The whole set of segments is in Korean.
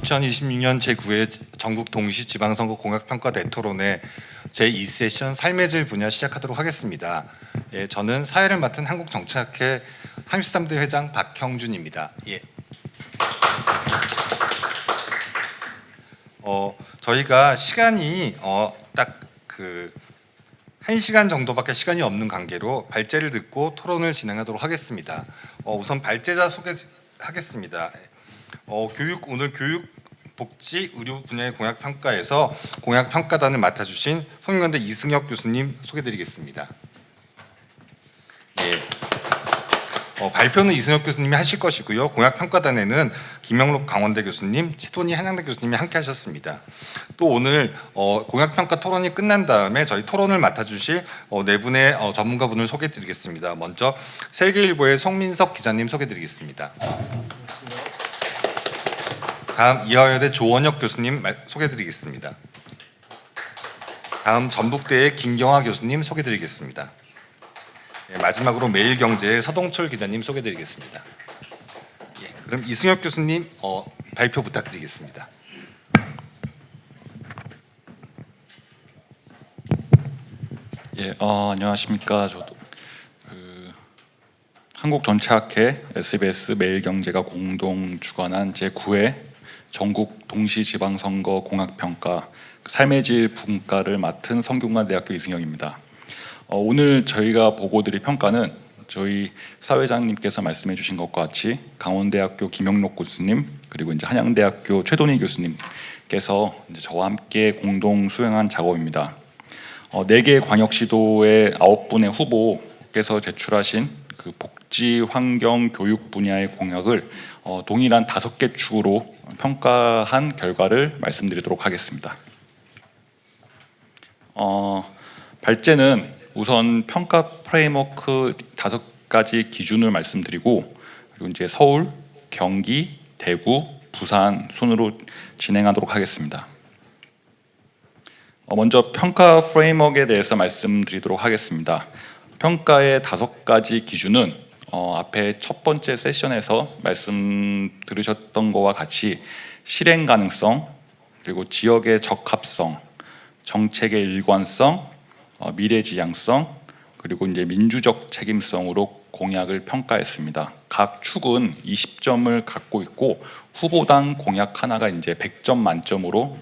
2026년 제9회 전국 동시 지방선거 공약평가 대토론회 제2세션 삶의 질 분야 시작하도록 하겠습니다. 예, 저는 사회를 맡은 한국정치학회 33대 회장 박형준입니다. 예. 저희가 시간이 딱 1시간 정도밖에 시간이 없는 관계로 발제를 듣고 토론을 진행하도록 하겠습니다. 우선 발제자 소개하겠습니다. 오늘 교육, 복지, 의료 분야의 공약평가에서 공약평가단을 맡아주신 성균관대 이승혁 교수님 소개드리겠습니다. 예. 발표는 이승혁 교수님이 하실 것이고요. 공약평가단에는 김영록 강원대 교수님, 치토니 한양대 교수님이 함께 하셨습니다. 또 오늘 공약평가 토론이 끝난 다음에 저희 토론을 맡아주실 네 분의 전문가분을 소개드리겠습니다. 먼저 세계일보의 송민석 기자님 소개드리겠습니다. 다음 이화여대 조원혁 교수님 소개드리겠습니다. 다음 전북대의 김경화 교수님 소개드리겠습니다. 마지막으로 매일경제의 서동철 기자님 소개드리겠습니다. 그럼 이승혁 교수님 발표 부탁드리겠습니다. 안녕하십니까. 저도 한국전체학회 SBS 매일경제가 공동 주관한 제9회 전국 동시지방선거 공약평가 삶의 질 분과를 맡은 성균관대학교 이승혁입니다. 오늘 저희가 보고 드릴 평가는 저희 사회장님께서 말씀해 주신 것과 같이 강원대학교 김영록 교수님 그리고 이제 한양대학교 최돈희 교수님께서 이제 저와 함께 공동 수행한 작업입니다. 4개 광역시도의 9분의 후보께서 제출하신 그 복지, 환경, 교육 분야의 공약을 동일한 5개 축으로 평가한 결과를 말씀드리도록 하겠습니다. 발제는 우선 평가 프레임워크 5가지 기준을 말씀드리고 그리고 이제 서울, 경기, 대구, 부산 순으로 진행하도록 하겠습니다. 먼저 평가 프레임워크에 대해서 말씀드리도록 하겠습니다. 평가의 5가지 기준은 앞에 첫 번째 세션에서 말씀 들으셨던 것과 같이 실행 가능성, 그리고 지역의 적합성, 정책의 일관성, 미래지향성, 그리고 이제 민주적 책임성으로 공약을 평가했습니다. 각 축은 20점을 갖고 있고 후보당 공약 하나가 이제 100점 만점으로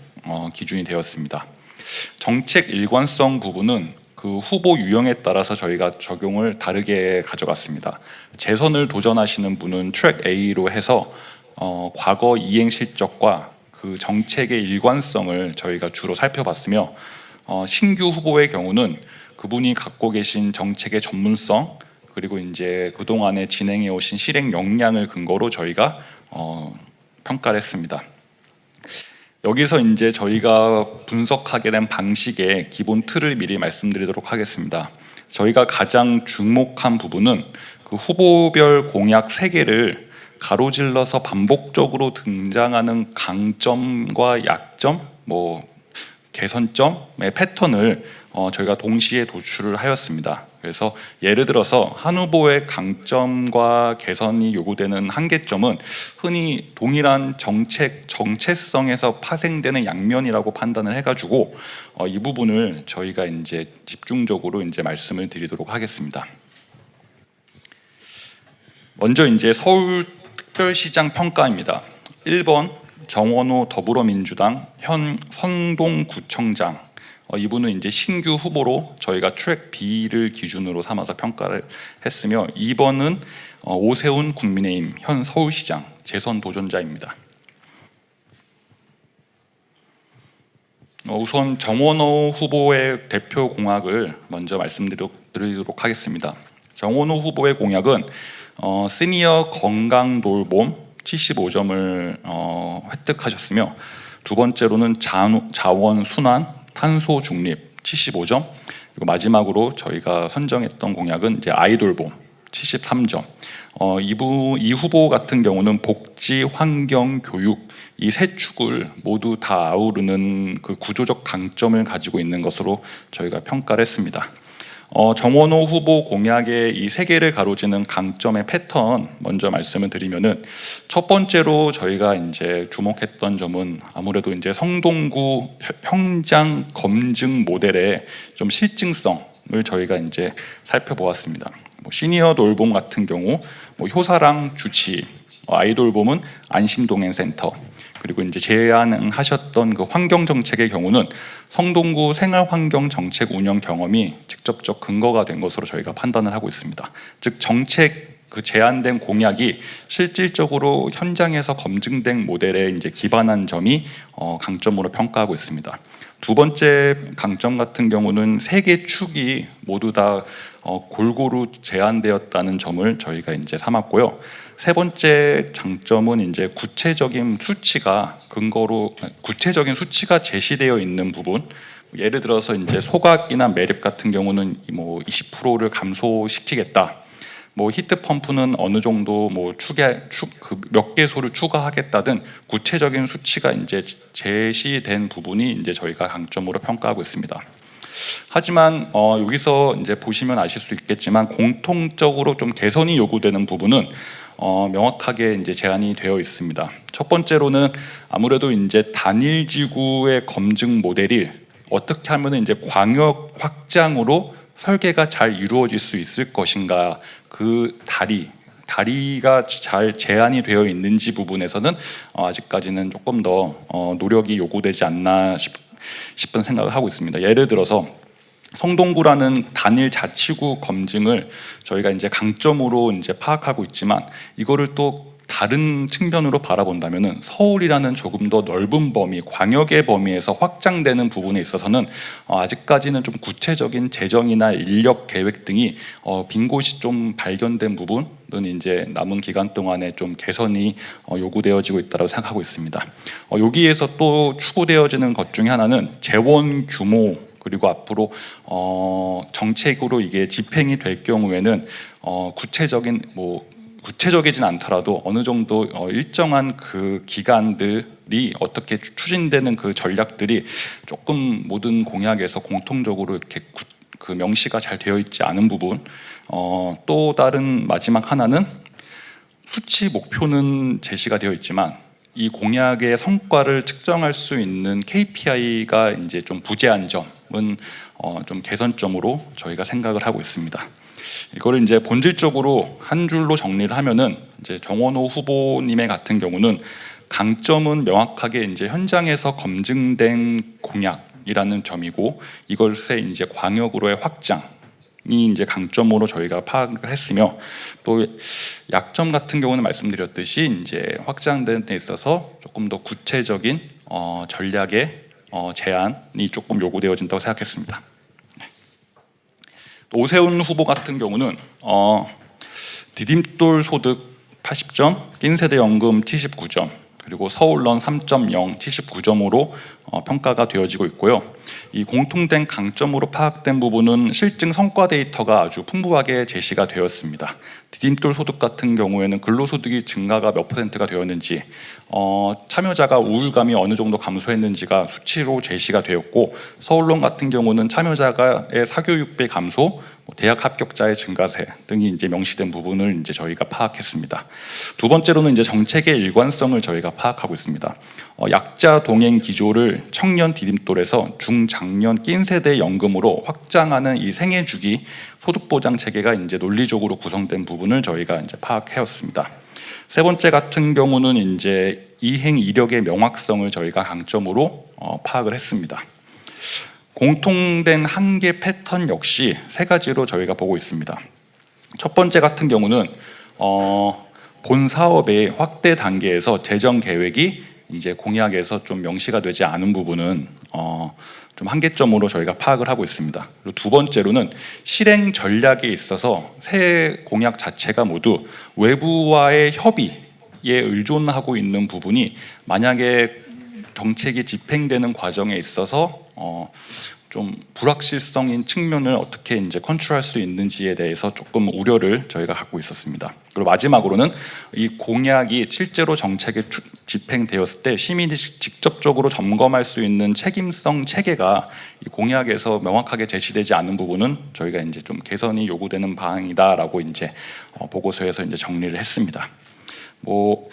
기준이 되었습니다. 정책 일관성 부분은 그 후보 유형에 따라서 저희가 적용을 다르게 가져갔습니다. 재선을 도전하시는 분은 트랙 A로 해서 과거 이행 실적과 그 정책의 일관성을 저희가 주로 살펴봤으며 신규 후보의 경우는 그분이 갖고 계신 정책의 전문성 그리고 이제 그동안에 진행해 오신 실행 역량을 근거로 저희가 평가를 했습니다. 여기서 이제 저희가 분석하게 된 방식의 기본 틀을 미리 말씀드리도록 하겠습니다. 저희가 가장 주목한 부분은 그 후보별 공약 3개를 가로질러서 반복적으로 등장하는 강점과 약점, 개선점의 패턴을 저희가 동시에 도출을 하였습니다. 그래서 예를 들어서 한 후보의 강점과 개선이 요구되는 한계점은 흔히 동일한 정체성에서 파생되는 양면이라고 판단을 해가지고 이 부분을 저희가 이제 집중적으로 이제 말씀을 드리도록 하겠습니다. 먼저 이제 서울특별시장 평가입니다. 1번 정원호 더불어민주당 현 선동구청장, 이분은 이제 신규 후보로 저희가 트랙 B를 기준으로 삼아서 평가를 했으며 2번은 오세훈 국민의힘 현 서울시장 재선 도전자입니다. 우선 정원호 후보의 대표 공약을 먼저 말씀드리도록 하겠습니다. 정원호 후보의 공약은 시니어 건강돌봄 75점을 획득하셨으며 두 번째로는 자원 순환 탄소 중립 75점, 그리고 마지막으로 저희가 선정했던 공약은 이제 아이돌봄 73점. 이 후보 같은 경우는 복지, 환경, 교육 이 3축을 모두 다 아우르는 그 구조적 강점을 가지고 있는 것으로 저희가 평가를 했습니다. 정원호 후보 공약의 이 세 개를 가로지는 강점의 패턴 먼저 말씀을 드리면은, 첫 번째로 저희가 이제 주목했던 점은 아무래도 이제 성동구 형장 검증 모델의 좀 실증성을 저희가 이제 살펴보았습니다. 뭐 시니어 돌봄 같은 경우 뭐 효사랑 주치, 아이돌봄은 안심동행센터, 그리고 이제 제안하셨던 그 환경 정책의 경우는 성동구 생활환경 정책 운영 경험이 직접적 근거가 된 것으로 저희가 판단을 하고 있습니다. 즉 정책 그 제안된 공약이 실질적으로 현장에서 검증된 모델에 이제 기반한 점이 강점으로 평가하고 있습니다. 두 번째 강점 같은 경우는 세 개 축이 모두 다 골고루 제안되었다는 점을 저희가 이제 삼았고요. 세 번째 장점은 이제 구체적인 수치가 제시되어 있는 부분. 예를 들어서 이제 소각이나 매립 같은 경우는 뭐 20%를 감소시키겠다. 뭐 히트 펌프는 어느 정도 뭐 몇 개소를 추가하겠다든 구체적인 수치가 이제 제시된 부분이 이제 저희가 강점으로 평가하고 있습니다. 하지만 여기서 이제 보시면 아실 수 있겠지만 공통적으로 좀 개선이 요구되는 부분은 명확하게 이제 제안이 되어 있습니다. 첫 번째로는 아무래도 이제 단일 지구의 검증 모델이 어떻게 하면 이제 광역 확장으로 설계가 잘 이루어질 수 있을 것인가, 그 다리가 잘 제한이 되어 있는지 부분에서는 아직까지는 조금 더 노력이 요구되지 않나 싶은 생각을 하고 있습니다. 예를 들어서 성동구라는 단일 자치구 검증을 저희가 이제 강점으로 이제 파악하고 있지만, 이거를 또 다른 측면으로 바라본다면은 서울이라는 조금 더 넓은 범위, 광역의 범위에서 확장되는 부분에 있어서는 아직까지는 좀 구체적인 재정이나 인력 계획 등이 빈 곳이 좀 발견된 부분은 이제 남은 기간 동안에 좀 개선이 요구되어지고 있다고 생각하고 있습니다. 여기에서 또 추구되어지는 것 중에 하나는 재원 규모, 그리고 앞으로 정책으로 이게 집행이 될 경우에는 구체적이진 않더라도 어느 정도 일정한 그 기간들이 어떻게 추진되는 그 전략들이 조금 모든 공약에서 공통적으로 이렇게 그 명시가 잘 되어 있지 않은 부분. 또 다른 마지막 하나는 수치 목표는 제시가 되어 있지만 이 공약의 성과를 측정할 수 있는 KPI가 이제 좀 부재한 점은 좀 개선점으로 저희가 생각을 하고 있습니다. 이거를 이제 본질적으로 한 줄로 정리를 하면은, 이제 정원호 후보님의 같은 경우는 강점은 명확하게 이제 현장에서 검증된 공약이라는 점이고, 이것의 이제 광역으로의 확장이 이제 강점으로 저희가 파악을 했으며, 또 약점 같은 경우는 말씀드렸듯이 이제 확장된 데 있어서 조금 더 구체적인 전략의 제안이 조금 요구되어진다고 생각했습니다. 오세훈 후보 같은 경우는 디딤돌 소득 80점, 낀세대 연금 79점, 그리고 서울런 3.0 79점으로 평가가 되어지고 있고요. 이 공통된 강점으로 파악된 부분은 실증 성과 데이터가 아주 풍부하게 제시가 되었습니다. 디딤돌 소득 같은 경우에는 근로소득이 증가가 몇 %가 되었는지, 참여자가 우울감이 어느 정도 감소했는지가 수치로 제시가 되었고, 서울론 같은 경우는 참여자의 사교육비 감소, 대학 합격자의 증가세 등이 이제 명시된 부분을 이제 저희가 파악했습니다. 두 번째로는 이제 정책의 일관성을 저희가 파악하고 있습니다. 약자 동행 기조를 청년 디딤돌에서 중장년 낀세대 연금으로 확장하는 이 생애 주기 소득보장 체계가 이제 논리적으로 구성된 부분을 저희가 이제 파악해왔습니다. 세 번째 같은 경우는 이제 이행 이력의 명확성을 저희가 강점으로 파악을 했습니다. 공통된 한계 패턴 역시 세 가지로 저희가 보고 있습니다. 첫 번째 같은 경우는 본 사업의 확대 단계에서 재정 계획이 이제 공약에서 좀 명시가 되지 않은 부분은 좀 한계점으로 저희가 파악을 하고 있습니다. 그리고 두 번째로는 실행 전략에 있어서 새 공약 자체가 모두 외부와의 협의에 의존하고 있는 부분이 만약에 정책이 집행되는 과정에 있어서 좀 불확실성인 측면을 어떻게 이제 컨트롤할 수 있는지에 대해서 조금 우려를 저희가 갖고 있었습니다. 그리고 마지막으로는 이 공약이 실제로 정책에 집행되었을 때 시민이 직접적으로 점검할 수 있는 책임성 체계가 이 공약에서 명확하게 제시되지 않은 부분은 저희가 이제 좀 개선이 요구되는 바항이다라고 이제 보고서에서 이제 정리를 했습니다. 뭐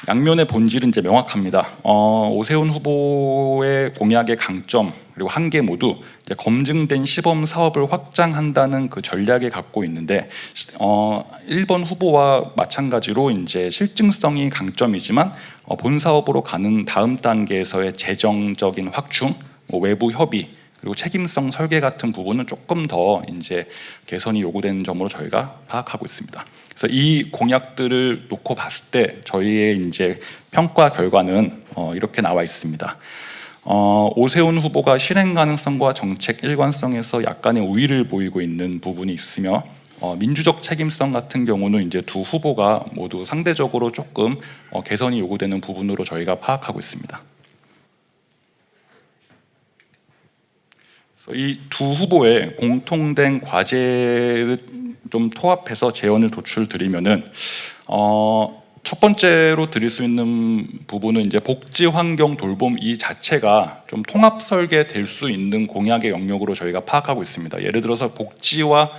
양면의 본질은 이제 명확합니다. 오세훈 후보의 공약의 강점 그리고 한계 모두 이제 검증된 시범 사업을 확장한다는 그 전략에 갖고 있는데 1번 후보와 마찬가지로 이제 실증성이 강점이지만 본 사업으로 가는 다음 단계에서의 재정적인 확충, 뭐 외부 협의 그리고 책임성 설계 같은 부분은 조금 더 이제 개선이 요구되는 점으로 저희가 파악하고 있습니다. 그래서 이 공약들을 놓고 봤을 때 저희의 이제 평가 결과는 이렇게 나와 있습니다. 오세훈 후보가 실행 가능성과 정책 일관성에서 약간의 우위를 보이고 있는 부분이 있으며 민주적 책임성 같은 경우는 이제 두 후보가 모두 상대적으로 조금 개선이 요구되는 부분으로 저희가 파악하고 있습니다. 이 두 후보의 공통된 과제를 좀 토합해서 제언을 도출드리면은 첫 번째로 드릴 수 있는 부분은 이제 복지 환경 돌봄 이 자체가 좀 통합 설계될 수 있는 공약의 영역으로 저희가 파악하고 있습니다. 예를 들어서 복지와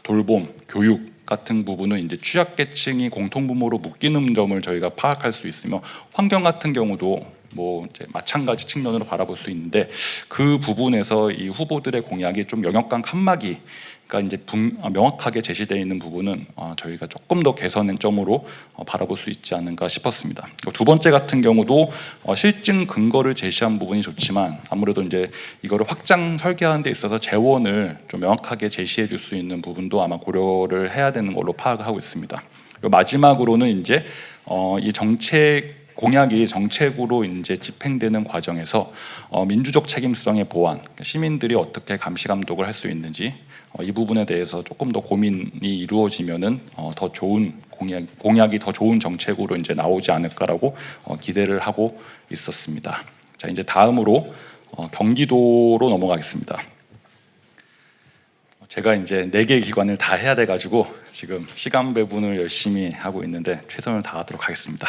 돌봄, 교육 같은 부분은 이제 취약계층이 공통분모로 묶이는 점을 저희가 파악할 수 있으며 환경 같은 경우도 뭐 이제 마찬가지 측면으로 바라볼 수 있는데 그 부분에서 이 후보들의 공약이 좀 영역간 칸막이가 이제 명확하게 제시되어 있는 부분은 저희가 조금 더 개선의 점으로 바라볼 수 있지 않은가 싶었습니다. 두 번째 같은 경우도 실증 근거를 제시한 부분이 좋지만 아무래도 이제 이거를 확장 설계하는 데 있어서 재원을 좀 명확하게 제시해 줄 수 있는 부분도 아마 고려를 해야 되는 걸로 파악을 하고 있습니다. 그리고 마지막으로는 이제 이 공약이 정책으로 이제 집행되는 과정에서 민주적 책임성의 보완, 그러니까 시민들이 어떻게 감시 감독을 할 수 있는지 이 부분에 대해서 조금 더 고민이 이루어지면은 더 좋은 공약이 더 좋은 정책으로 이제 나오지 않을까라고 기대를 하고 있었습니다. 자, 이제 다음으로 경기도로 넘어가겠습니다. 제가 이제 4개 기관을 다 해야 돼 가지고 지금 시간 배분을 열심히 하고 있는데 최선을 다하도록 하겠습니다.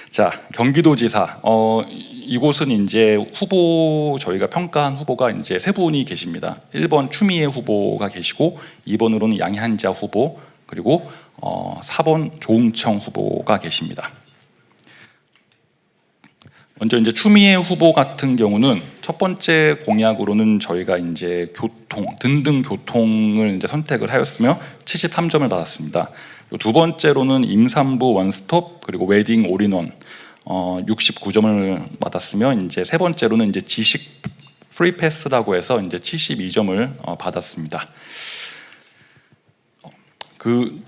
자, 경기도지사 이곳은 이제 저희가 평가한 후보가 이제 3분이 계십니다. 1번 추미애 후보가 계시고 2번으로는 양한자 후보 그리고 4번 조응청 후보가 계십니다. 먼저 이제 추미애 후보 같은 경우는 첫 번째 공약으로는 저희가 이제 등등 교통을 이제 선택을 하였으며 73점을 받았습니다. 두 번째로는 임산부 원스톱 그리고 웨딩 올인원 69점을 받았으며 이제 세 번째로는 이제 지식 프리패스라고 해서 이제 72점을 받았습니다. 그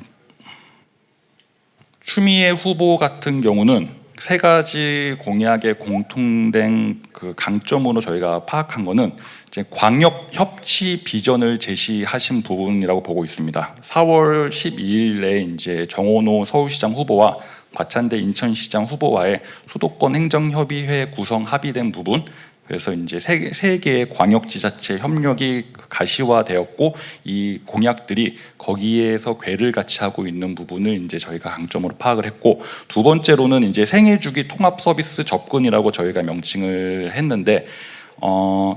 추미애 후보 같은 경우는 3가지 공약의 공통된 그 강점으로 저희가 파악한 거는 이제 광역 협치 비전을 제시하신 부분이라고 보고 있습니다. 4월 12일에 이제 정원호 서울시장 후보와 과찬대 인천시장 후보와의 수도권 행정협의회 구성 합의된 부분, 그래서 이제 세 개의 광역지자체 협력이 가시화되었고 이 공약들이 거기에서 궤를 같이 하고 있는 부분을 이제 저희가 강점으로 파악을 했고, 두 번째로는 이제 생애주기 통합 서비스 접근이라고 저희가 명칭을 했는데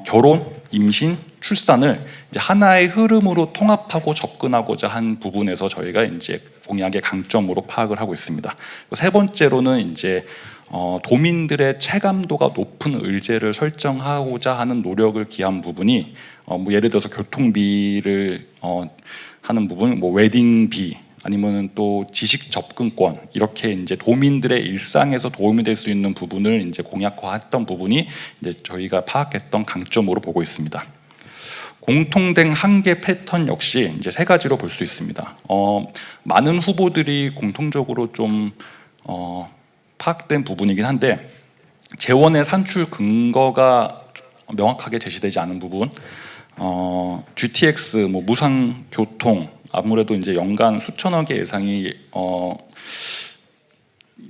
결혼, 임신, 출산을 이제 하나의 흐름으로 통합하고 접근하고자 한 부분에서 저희가 이제 공약의 강점으로 파악을 하고 있습니다. 세 번째로는 이제 도민들의 체감도가 높은 의제를 설정하고자 하는 노력을 기한 부분이 뭐 예를 들어서 교통비를 하는 부분, 뭐 웨딩비 아니면 또 지식 접근권, 이렇게 이제 도민들의 일상에서 도움이 될 수 있는 부분을 이제 공약화했던 부분이 이제 저희가 파악했던 강점으로 보고 있습니다. 공통된 한계 패턴 역시 이제 3가지로 볼 수 있습니다. 많은 후보들이 공통적으로 좀 파악된 부분이긴 한데 재원의 산출 근거가 명확하게 제시되지 않은 부분, GTX, 뭐 무상 교통, 아무래도 이제 연간 수천억의 예상이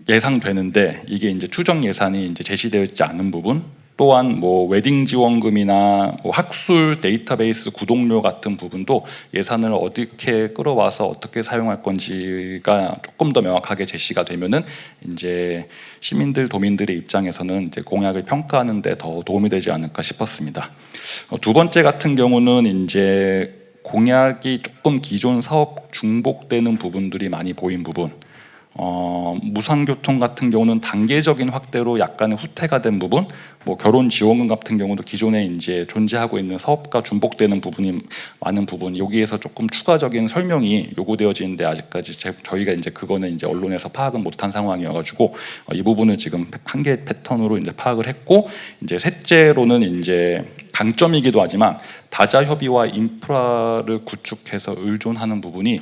예상되는데 이게 이제 추정 예산이 이제 제시되어 있지 않은 부분, 또한 뭐 웨딩 지원금이나 뭐 학술 데이터베이스 구독료 같은 부분도 예산을 어떻게 끌어와서 어떻게 사용할 건지가 조금 더 명확하게 제시가 되면은 이제 시민들 도민들의 입장에서는 이제 공약을 평가하는 데 더 도움이 되지 않을까 싶었습니다. 두 번째 같은 경우는 이제 공약이 조금 기존 사업 중복되는 부분들이 많이 보인 부분. 무상교통 같은 경우는 단계적인 확대로 약간의 후퇴가 된 부분, 뭐 결혼 지원금 같은 경우도 기존에 이제 존재하고 있는 사업과 중복되는 부분이 많은 부분, 여기에서 조금 추가적인 설명이 요구되어지는데 아직까지 저희가 이제 그거는 이제 언론에서 파악은 못한 상황이어가지고 이 부분을 지금 한 개 패턴으로 이제 파악을 했고, 이제 셋째로는 이제 강점이기도 하지만 다자 협의와 인프라를 구축해서 의존하는 부분이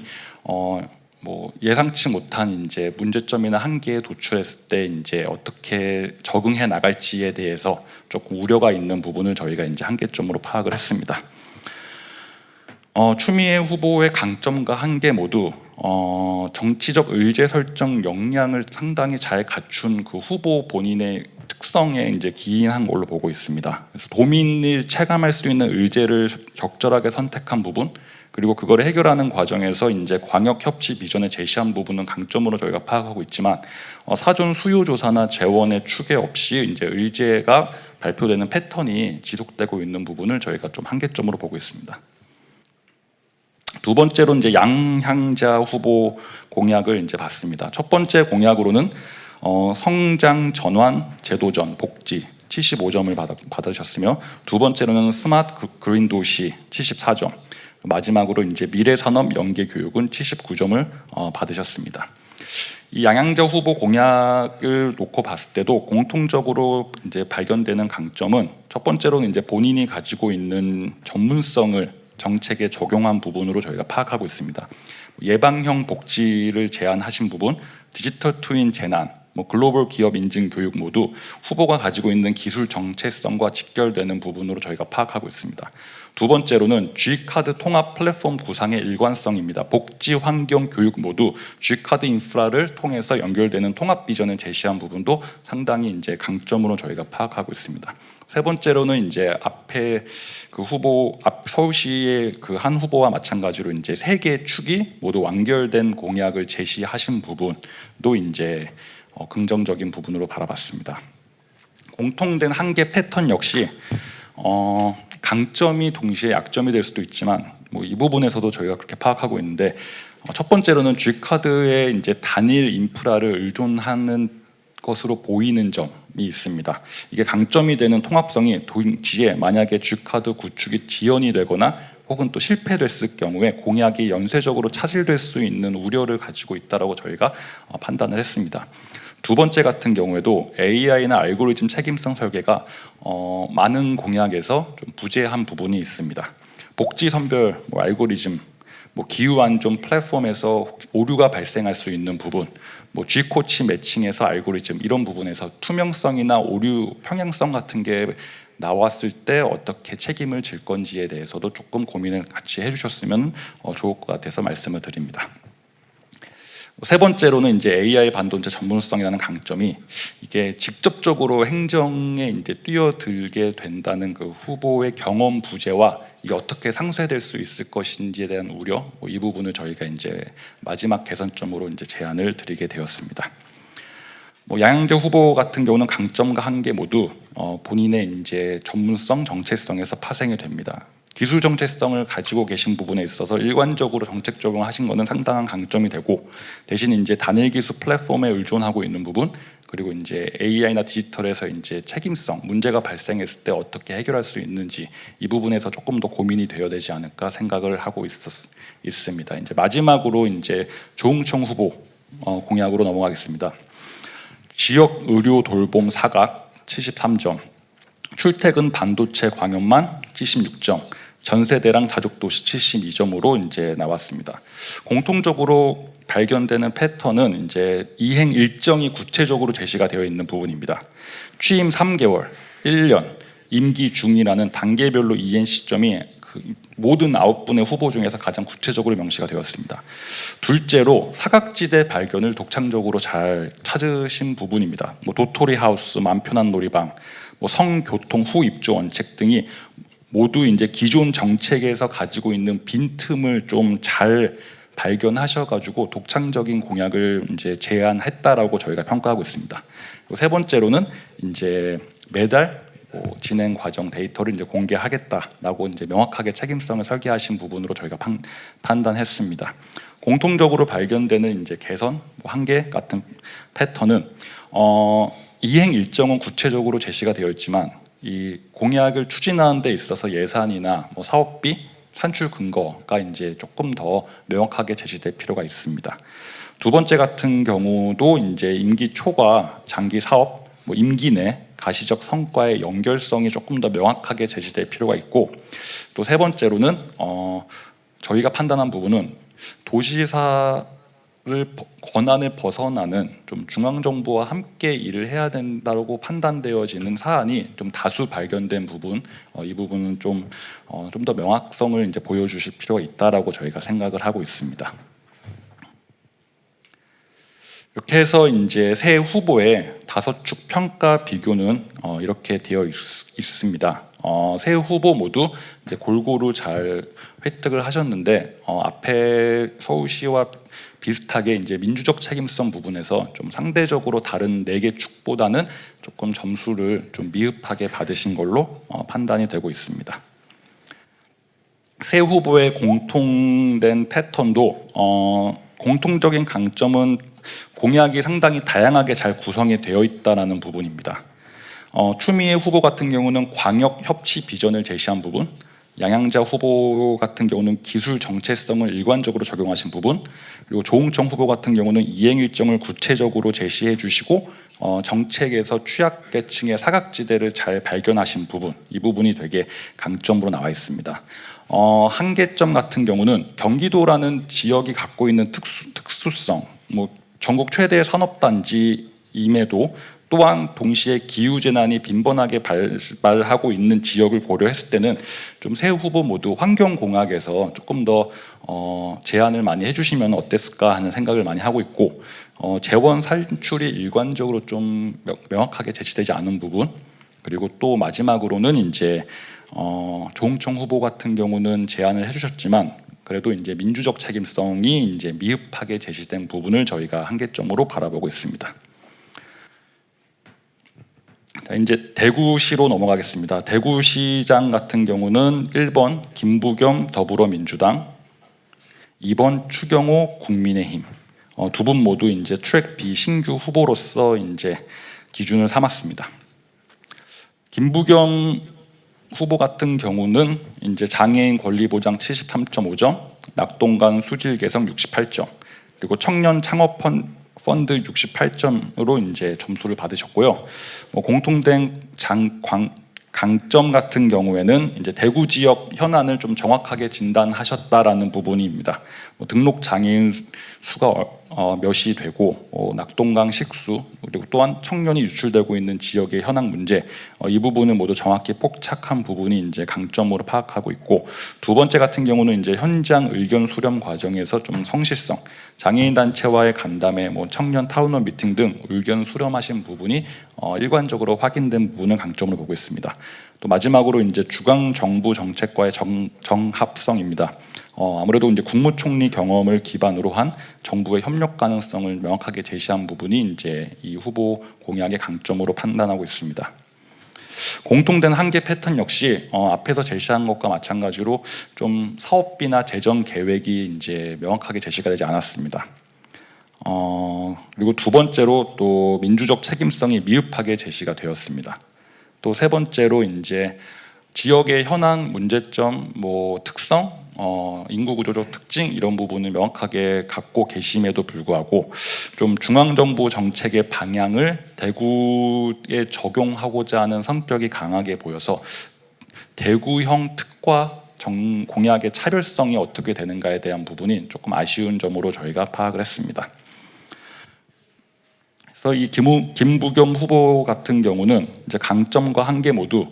뭐 예상치 못한 이제 문제점이나 한계에 도출했을 때 이제 어떻게 적응해 나갈지에 대해서 조금 우려가 있는 부분을 저희가 이제 한계점으로 파악을 했습니다. 추미애 후보의 강점과 한계 모두 정치적 의제 설정 역량을 상당히 잘 갖춘 그 후보 본인의 특성에 이제 기인한 걸로 보고 있습니다. 그래서 도민이 체감할 수 있는 의제를 적절하게 선택한 부분, 그리고 그걸 해결하는 과정에서 이제 광역 협치 비전을 제시한 부분은 강점으로 저희가 파악하고 있지만 사전 수요 조사나 재원의 추계 없이 이제 의제가 발표되는 패턴이 지속되고 있는 부분을 저희가 좀 한계점으로 보고 있습니다. 두 번째로 이제 양향자 후보 공약을 이제 봤습니다. 첫 번째 공약으로는 성장 전환 제도전 복지 75점을 받으셨으며, 두 번째로는 스마트 그린 도시 74점, 마지막으로 이제 미래 산업 연계 교육은 79점을 받으셨습니다. 이 양양자 후보 공약을 놓고 봤을 때도 공통적으로 이제 발견되는 강점은 첫 번째로는 이제 본인이 가지고 있는 전문성을 정책에 적용한 부분으로 저희가 파악하고 있습니다. 예방형 복지를 제안하신 부분, 디지털 트윈 재난, 글로벌 기업 인증 교육 모두 후보가 가지고 있는 기술 정체성과 직결되는 부분으로 저희가 파악하고 있습니다. 두 번째로는 G카드 통합 플랫폼 구상의 일관성입니다. 복지, 환경, 교육 모두 G카드 인프라를 통해서 연결되는 통합 비전을 제시한 부분도 상당히 이제 강점으로 저희가 파악하고 있습니다. 세 번째로는 이제 앞에 그 후보 서울시의 그 한 후보와 마찬가지로 이제 세 개의 축이 모두 완결된 공약을 제시하신 부분도 이제 긍정적인 부분으로 바라봤습니다. 공통된 한계 패턴 역시 강점이 동시에 약점이 될 수도 있지만 이 부분에서도 저희가 그렇게 파악하고 있는데, 첫 번째로는 G카드의 이제 단일 인프라를 의존하는 것으로 보이는 점이 있습니다. 이게 강점이 되는 통합성이 동시에 만약에 G카드 구축이 지연이 되거나 혹은 또 실패됐을 경우에 공약이 연쇄적으로 차질될 수 있는 우려를 가지고 있다라고 저희가 판단을 했습니다. 두 번째 같은 경우에도 AI나 알고리즘 책임성 설계가 많은 공약에서 좀 부재한 부분이 있습니다. 복지 선별 알고리즘, 기후 안전 플랫폼에서 오류가 발생할 수 있는 부분, G코치 매칭에서 알고리즘 이런 부분에서 투명성이나 오류 평행성 같은 게 나왔을 때 어떻게 책임을 질 건지에 대해서도 조금 고민을 같이 해주셨으면 좋을 것 같아서 말씀을 드립니다. 세 번째로는 이제 AI 반도체 전문성이라는 강점이 이게 직접적으로 행정에 이제 뛰어들게 된다는 그 후보의 경험 부재와 이게 어떻게 상쇄될 수 있을 것인지에 대한 우려, 이 부분을 저희가 이제 마지막 개선점으로 이제 제안을 드리게 되었습니다. 양양자 후보 같은 경우는 강점과 한계 모두 본인의 이제 전문성, 정체성에서 파생이 됩니다. 기술 정체성을 가지고 계신 부분에 있어서 일관적으로 정책 적용하신 것은 상당한 강점이 되고, 대신 이제 단일 기술 플랫폼에 의존하고 있는 부분, 그리고 이제 AI나 디지털에서 이제 책임성 문제가 발생했을 때 어떻게 해결할 수 있는지 이 부분에서 조금 더 고민이 되어야 되지 않을까 생각을 하고 있습니다. 이제 마지막으로 이제 조응청 후보 공약으로 넘어가겠습니다. 지역 의료 돌봄 사각 73점, 출퇴근 반도체 광역만 76점, 전세대랑 자족도시 72점으로 이제 나왔습니다. 공통적으로 발견되는 패턴은 이제 이행 일정이 구체적으로 제시가 되어 있는 부분입니다. 취임 3개월, 1년, 임기 중이라는 단계별로 이행 시점이 그 모든 9분의 후보 중에서 가장 구체적으로 명시가 되었습니다. 둘째로 사각지대 발견을 독창적으로 잘 찾으신 부분입니다. 도토리 하우스, 맘편한 놀이방, 뭐 성교통 후 입주 원칙 등이 모두 이제 기존 정책에서 가지고 있는 빈틈을 좀 잘 발견하셔가지고 독창적인 공약을 이제 제안했다라고 저희가 평가하고 있습니다. 그리고 세 번째로는 이제 매달 진행 과정 데이터를 이제 공개하겠다라고 이제 명확하게 책임성을 설계하신 부분으로 저희가 판단했습니다. 공통적으로 발견되는 이제 개선 한계 같은 패턴은 이행 일정은 구체적으로 제시가 되어 있지만 이 공약을 추진하는 데 있어서 예산이나 뭐 사업비, 산출 근거가 이제 조금 더 명확하게 제시될 필요가 있습니다. 두 번째 같은 경우도 이제 임기 초과 장기 사업, 뭐 임기 내 가시적 성과의 연결성이 조금 더 명확하게 제시될 필요가 있고, 또 세 번째로는 저희가 판단한 부분은 도시사를 권한을 벗어나는 좀 중앙정부와 함께 일을 해야 된다고 판단되어지는 사안이 좀 다수 발견된 부분, 이 부분은 좀 더 명확성을 이제 보여주실 필요가 있다라고 저희가 생각을 하고 있습니다. 이렇게 해서 이제 새 후보의 5축 평가 비교는 이렇게 되어 있습니다. 새 후보 모두 이제 골고루 잘 획득을 하셨는데 앞에 서울시와 비슷하게 이제 민주적 책임성 부분에서 좀 상대적으로 다른 4개 축보다는 조금 점수를 좀 미흡하게 받으신 걸로 판단이 되고 있습니다. 새 후보의 공통된 패턴도 공통적인 강점은 공약이 상당히 다양하게 잘 구성이 되어 있다는 부분입니다. 추미애 후보 같은 경우는 광역 협치 비전을 제시한 부분, 양양자 후보 같은 경우는 기술 정체성을 일관적으로 적용하신 부분, 그리고 조응천 후보 같은 경우는 이행 일정을 구체적으로 제시해 주시고 정책에서 취약계층의 사각지대를 잘 발견하신 부분, 이 부분이 되게 강점으로 나와 있습니다. 한계점 같은 경우는 경기도라는 지역이 갖고 있는 특수성, 뭐 전국 최대 산업단지임에도 또한 동시에 기후재난이 빈번하게 발발하고 있는 지역을 고려했을 때는 좀 새 후보 모두 환경공약에서 조금 더 제안을 많이 해주시면 어땠을까 하는 생각을 많이 하고 있고, 재원 산출이 일관적으로 좀 명확하게 제시되지 않은 부분, 그리고 또 마지막으로는 이제 조응천 후보 같은 경우는 제안을 해주셨지만 그래도 이제 민주적 책임성이 이제 미흡하게 제시된 부분을 저희가 한계점으로 바라보고 있습니다. 이제 대구시로 넘어가겠습니다. 대구시장 같은 경우는 1번 김부겸 더불어민주당, 2번 추경호 국민의힘, 두 분 모두 이제 트랙 B 신규 후보로서 이제 기준을 삼았습니다. 김부겸 후보 같은 경우는 이제 장애인 권리 보장 73.5점, 낙동강 수질 개선 68점, 그리고 청년 창업 펀드 68점으로 이제 점수를 받으셨고요. 공통된 강점 같은 경우에는 이제 대구 지역 현안을 좀 정확하게 진단하셨다라는 부분입니다. 등록 장애인 수가 몇이 되고 낙동강 식수, 그리고 또한 청년이 유출되고 있는 지역의 현황 문제, 이 부분은 모두 정확히 포착한 부분이 이제 강점으로 파악하고 있고, 두 번째 같은 경우는 이제 현장 의견 수렴 과정에서 좀 성실성, 장애인 단체와의 간담회, 청년 타운홀 미팅 등 의견 수렴하신 부분이 일관적으로 확인된 부분을 강점으로 보고 있습니다. 또 마지막으로 이제 중앙 정부 정책과의 정합성입니다. 아무래도 이제 국무총리 경험을 기반으로 한 정부의 협력 가능성을 명확하게 제시한 부분이 이제 이 후보 공약의 강점으로 판단하고 있습니다. 공통된 한계 패턴 역시 앞에서 제시한 것과 마찬가지로 좀 사업비나 재정 계획이 이제 명확하게 제시가 되지 않았습니다. 그리고 두 번째로 또 민주적 책임성이 미흡하게 제시가 되었습니다. 또 세 번째로 이제 지역의 현안, 문제점, 특성, 인구 구조적 특징 이런 부분을 명확하게 갖고 계심에도 불구하고 좀 중앙정부 정책의 방향을 대구에 적용하고자 하는 성격이 강하게 보여서 대구형 특화 공약의 차별성이 어떻게 되는가에 대한 부분이 조금 아쉬운 점으로 저희가 파악을 했습니다. 그래서 이 김부겸 후보 같은 경우는 이제 강점과 한계 모두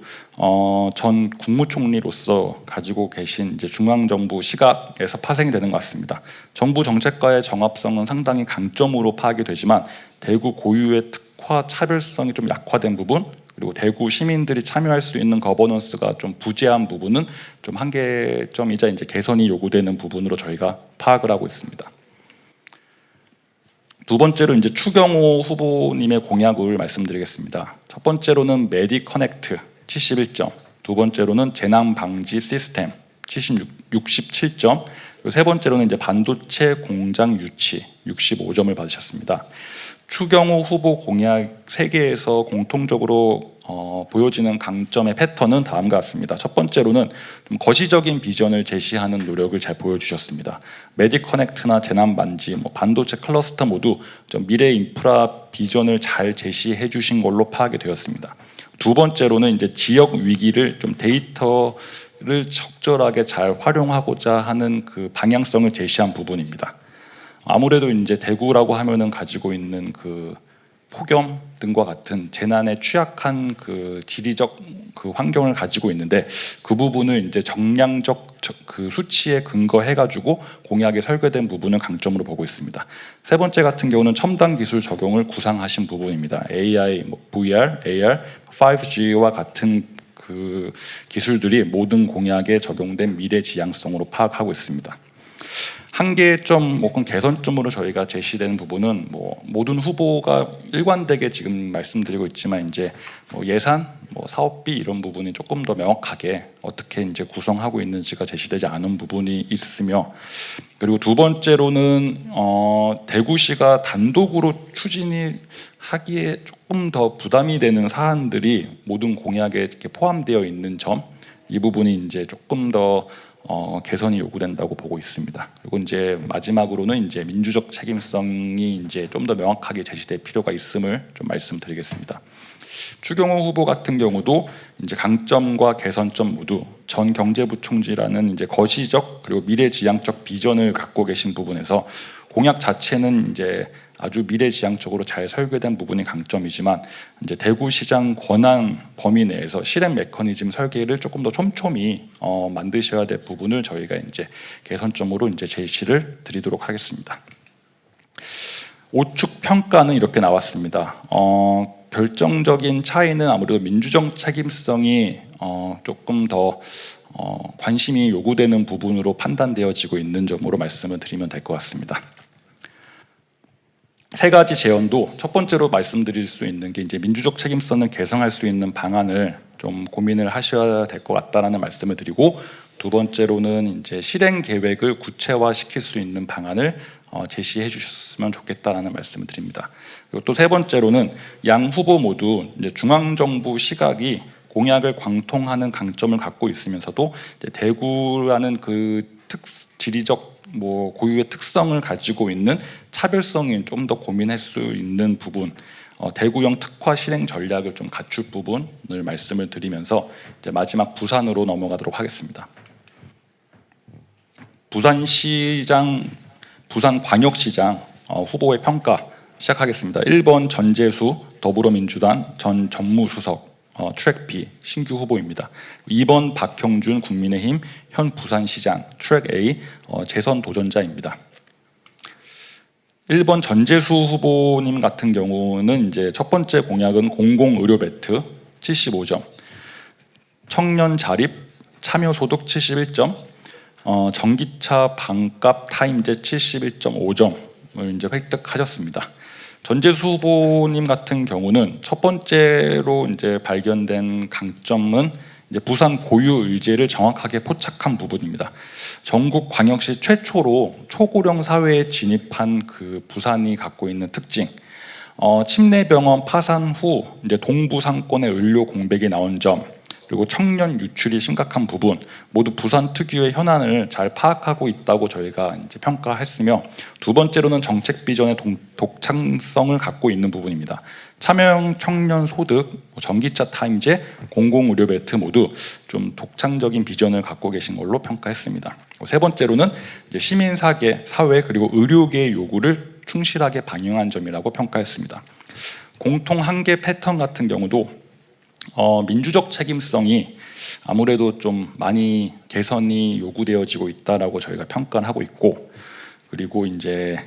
전 국무총리로서 가지고 계신 이제 중앙정부 시각에서 파생이 되는 것 같습니다. 정부 정책과의 정합성은 상당히 강점으로 파악이 되지만 대구 고유의 특화 차별성이 좀 약화된 부분, 그리고 대구 시민들이 참여할 수 있는 거버넌스가 좀 부재한 부분은 좀 한계점이자 이제 개선이 요구되는 부분으로 저희가 파악을 하고 있습니다. 두 번째로 이제 추경호 후보님의 공약을 말씀드리겠습니다. 첫 번째로는 메디커넥트 71점, 두 번째로는 재난 방지 시스템 67점, 그리고 세 번째로는 이제 반도체 공장 유치 65점을 받으셨습니다. 추경호 후보 공약 3개에서 공통적으로 보여지는 강점의 패턴은 다음과 같습니다. 첫 번째로는 좀 거시적인 비전을 제시하는 노력을 잘 보여주셨습니다. 메디커넥트나 재난반지, 반도체 클러스터 모두 좀 미래 인프라 비전을 잘 제시해 주신 걸로 파악이 되었습니다. 두 번째로는 이제 지역 위기를 좀 데이터를 적절하게 잘 활용하고자 하는 그 방향성을 제시한 부분입니다. 아무래도 이제 대구라고 하면은 가지고 있는 그 폭염 등과 같은 재난에 취약한 그 지리적 그 환경을 가지고 있는데 그 부분을 이제 정량적 그 수치에 근거해 가지고 공약에 설계된 부분을 강점으로 보고 있습니다. 세 번째 같은 경우는 첨단 기술 적용을 구상하신 부분입니다. AI, VR, AR, 5G와 같은 그 기술들이 모든 공약에 적용된 미래 지향성으로 파악하고 있습니다. 한계점 혹은 개선점으로 저희가 제시된 부분은 모든 후보가 일관되게 지금 말씀드리고 있지만 이제 예산, 사업비 이런 부분이 조금 더 명확하게 어떻게 이제 구성하고 있는지가 제시되지 않은 부분이 있으며, 그리고 두 번째로는 대구시가 단독으로 추진이 하기에 조금 더 부담이 되는 사안들이 모든 공약에 이렇게 포함되어 있는 점, 이 부분이 이제 조금 더 개선이 요구된다고 보고 있습니다. 그리고 이제 마지막으로는 이제 민주적 책임성이 이제 좀 더 명확하게 제시될 필요가 있음을 좀 말씀드리겠습니다. 추경호 후보 같은 경우도 이제 강점과 개선점 모두 전 경제부총리라는 이제 거시적 그리고 미래지향적 비전을 갖고 계신 부분에서 공약 자체는 이제 아주 미래지향적으로 잘 설계된 부분이 강점이지만 이제 대구시장 권한 범위 내에서 실행 메커니즘 설계를 조금 더 촘촘히 만드셔야 될 부분을 저희가 이제 개선점으로 이제 제시를 드리도록 하겠습니다. 5축 평가는 이렇게 나왔습니다. 결정적인 차이는 아무래도 민주적 책임성이 조금 더 관심이 요구되는 부분으로 판단되어지고 있는 점으로 말씀을 드리면 될 것 같습니다. 세 가지 제언도 첫 번째로 말씀드릴 수 있는 게 이제 민주적 책임성을 개선할 수 있는 방안을 좀 고민을 하셔야 될 것 같다라는 말씀을 드리고, 두 번째로는 이제 실행 계획을 구체화시킬 수 있는 방안을 제시해 주셨으면 좋겠다라는 말씀을 드립니다. 그리고 또 세 번째로는 양 후보 모두 이제 중앙정부 시각이 공약을 관통하는 강점을 갖고 있으면서도 이제 대구라는 그 지리적 고유의 특성을 가지고 있는 차별성이 좀 더 고민할 수 있는 부분, 대구형 특화 실행 전략을 좀 갖출 부분을 말씀을 드리면서 이제 마지막 부산으로 넘어가도록 하겠습니다. 부산광역시장 후보의 평가 시작하겠습니다. 1번 전재수 더불어민주당 전 정무수석 트랙 B 신규 후보입니다. 2번 박형준 국민의힘 현 부산시장 트랙 A 재선 도전자입니다. 1번 전재수 후보님 같은 경우는 이제 첫 번째 공약은 공공의료 매트 75점, 청년 자립 참여 소득 71점, 전기차 반값 타임제 71.5점을 이제 획득하셨습니다. 전재수 후보님 같은 경우는 첫 번째로 이제 발견된 강점은 이제 부산 고유 의제를 정확하게 포착한 부분입니다. 전국 광역시 최초로 초고령 사회에 진입한 그 부산이 갖고 있는 특징, 침례병원 파산 후 이제 동부 상권의 의료 공백이 나온 점, 그리고 청년 유출이 심각한 부분 모두 부산 특유의 현안을 잘 파악하고 있다고 저희가 이제 평가했으며, 두 번째로는 정책 비전의 독창성을 갖고 있는 부분입니다. 참여형 청년 소득, 전기차 타임제, 공공의료 매트 모두 좀 독창적인 비전을 갖고 계신 걸로 평가했습니다. 세 번째로는 이제 시민 사회 그리고 의료계의 요구를 충실하게 반영한 점이라고 평가했습니다. 공통 한계 패턴 같은 경우도 민주적 책임성이 아무래도 좀 많이 개선이 요구되어지고 있다라고 저희가 평가를 하고 있고, 그리고 이제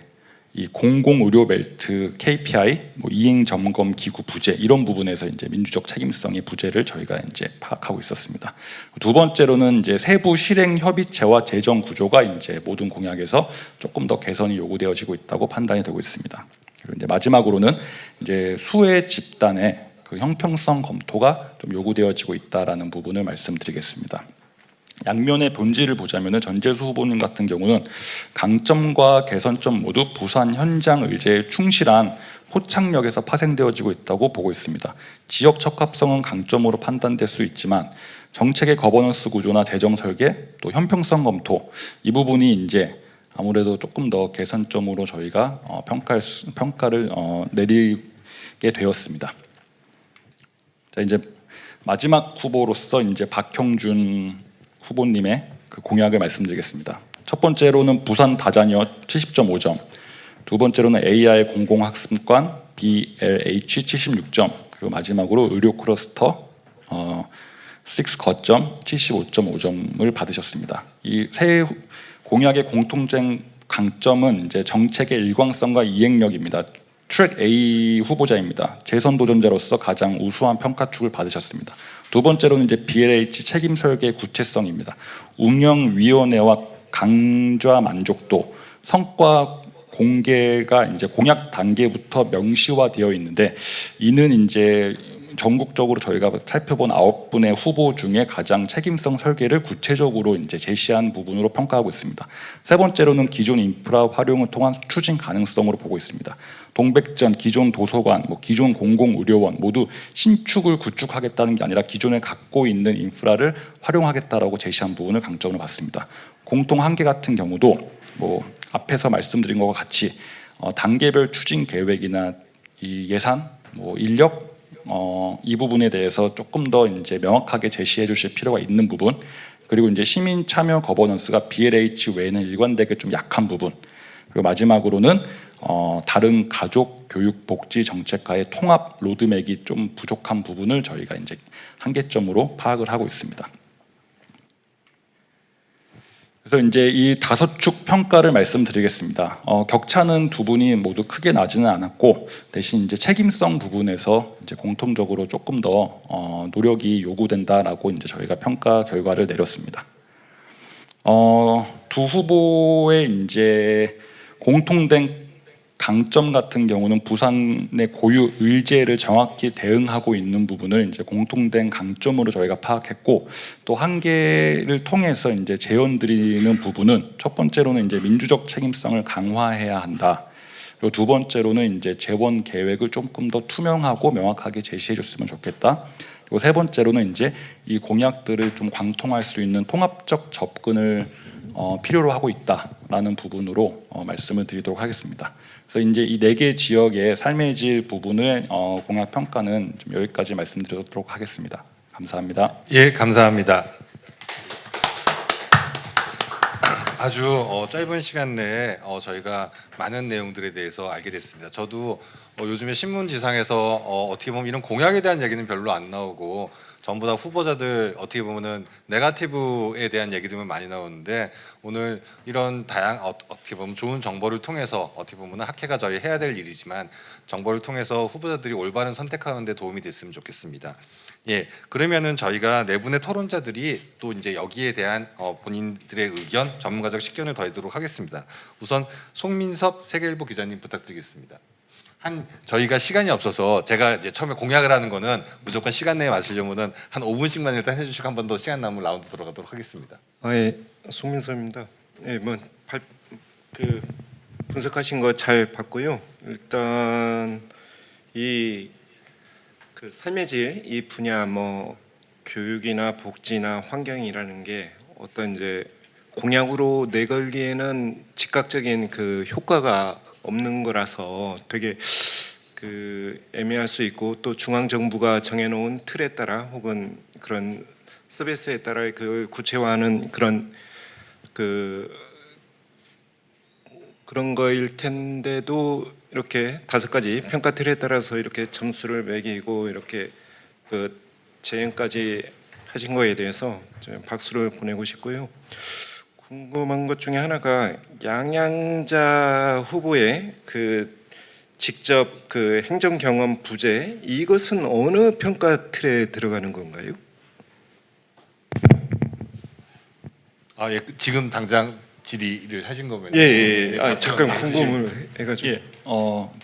이 공공의료 벨트 KPI, 뭐 이행 점검 기구 부재 이런 부분에서 이제 민주적 책임성의 부재를 저희가 이제 파악하고 있었습니다. 두 번째로는 이제 세부 실행 협의체와 재정 구조가 이제 모든 공약에서 조금 더 개선이 요구되어지고 있다고 판단이 되고 있습니다. 그리고 이제 마지막으로는 이제 수혜 집단의 그 형평성 검토가 좀 요구되어지고 있다라는 부분을 말씀드리겠습니다. 양면의 본질을 보자면은 전재수 후보님 같은 경우는 강점과 개선점 모두 부산 현장 의제에 충실한 포착력에서 파생되어지고 있다고 보고 있습니다. 지역 적합성은 강점으로 판단될 수 있지만 정책의 거버넌스 구조나 재정 설계 또 형평성 검토 이 부분이 이제 아무래도 조금 더 개선점으로 저희가 평가를 내리게 되었습니다. 자, 이제 마지막 후보로서 이제 박형준 후보님의 그 공약을 말씀드리겠습니다. 첫 번째로는 부산 다자녀 70.5점, 두 번째로는 AI 공공학습관 BLH 76점, 그리고 마지막으로 의료 클러스터 6 거점 75.5점을 받으셨습니다. 이 세 공약의 공통된 강점은 이제 정책의 일관성과 이행력입니다. 트랙 A 후보자입니다. 재선 도전자로서 가장 우수한 평가축을 받으셨습니다. 두 번째로는 이제 BLH 책임 설계 구체성입니다. 운영위원회와 강좌 만족도, 성과 공개가 이제 공약 단계부터 명시화되어 있는데 이는 이제 전국적으로 저희가 살펴본 9분의 후보 중에 가장 책임성 설계를 구체적으로 이제 제시한 부분으로 평가하고 있습니다. 세 번째로는 기존 인프라 활용을 통한 추진 가능성으로 보고 있습니다. 동백전, 기존 도서관, 기존 공공의료원 모두 신축을 구축하겠다는 게 아니라 기존에 갖고 있는 인프라를 활용하겠다라고 제시한 부분을 강점으로 봤습니다. 공통 한계 같은 경우도 앞에서 말씀드린 것과 같이 단계별 추진 계획이나 이 예산, 인력 이 부분에 대해서 조금 더 이제 명확하게 제시해 주실 필요가 있는 부분, 그리고 이제 시민 참여 거버넌스가 BLH 외에는 일관되게 좀 약한 부분, 그리고 마지막으로는 다른 가족 교육 복지 정책과의 통합 로드맵이 좀 부족한 부분을 저희가 이제 한계점으로 파악을 하고 있습니다. 그래서 이제 이 5축 평가를 말씀드리겠습니다. 격차는 두 분이 모두 크게 나지는 않았고 대신 이제 책임성 부분에서 이제 공통적으로 조금 더 노력이 요구된다라고 이제 저희가 평가 결과를 내렸습니다. 두 후보의 이제 공통된 강점 같은 경우는 부산의 고유 의제를 정확히 대응하고 있는 부분을 이제 공통된 강점으로 저희가 파악했고, 또 한계를 통해서 이제 제언드리는 부분은 첫 번째로는 이제 민주적 책임성을 강화해야 한다. 그리고 두 번째로는 이제 재원 계획을 조금 더 투명하고 명확하게 제시해 줬으면 좋겠다. 그리고 세 번째로는 이제 이 공약들을 좀 관통할 수 있는 통합적 접근을 필요로 하고 있다라는 부분으로 말씀을 드리도록 하겠습니다. 그래서 이제 이 4개 지역의 삶의 질 부분을 공약 평가는 좀 여기까지 말씀드리도록 하겠습니다. 감사합니다. 예, 감사합니다. 아주 짧은 시간 내에 저희가 많은 내용들에 대해서 알게 됐습니다. 저도 요즘에 신문지상에서 어떻게 보면 이런 공약에 대한 얘기는 별로 안 나오고 전부 다 후보자들 어떻게 보면은 네거티브에 대한 얘기들만 많이 나오는데, 오늘 이런 어떻게 보면 좋은 정보를 통해서 어떻게 보면은 학회가 저희 해야 될 일이지만 정보를 통해서 후보자들이 올바른 선택하는 데 도움이 됐으면 좋겠습니다. 예, 그러면은 저희가 네 분의 토론자들이 또 이제 여기에 대한 본인들의 의견, 전문가적 식견을 더하도록 하겠습니다. 우선 송민섭 세계일보 기자님 부탁드리겠습니다. 저희가 시간이 없어서 제가 이제 처음에 공약을 하는 거는 무조건 시간 내에 맞추려면은 한 5분씩만 일단 해주시고 한 번 더 시간 남으면 라운드 들어가도록 하겠습니다. 예, 송민섭입니다. 예, 분석하신 거 잘 봤고요. 일단 이 삶의 질 이 분야 교육이나 복지나 환경이라는 게 어떤 이제 공약으로 내걸기에는 즉각적인 그 효과가 없는 거라서 되게 애매할 수 있고, 또 중앙 정부가 정해놓은 틀에 따라 혹은 그런 서비스에 따라 그걸 구체화하는 그런 거일 텐데도 이렇게 5가지 평가 틀에 따라서 이렇게 점수를 매기고 이렇게 재행까지 하신 거에 대해서 박수를 보내고 싶고요. 궁금한 것 중에 하나가 양양자 후보의 그 직접 그 행정 경험 부재, 이것은 어느 평가 틀에 들어가는 건가요? 예, 지금 당장 질의를 하신 거면 예. 잠깐 궁금을 해가지고. 예,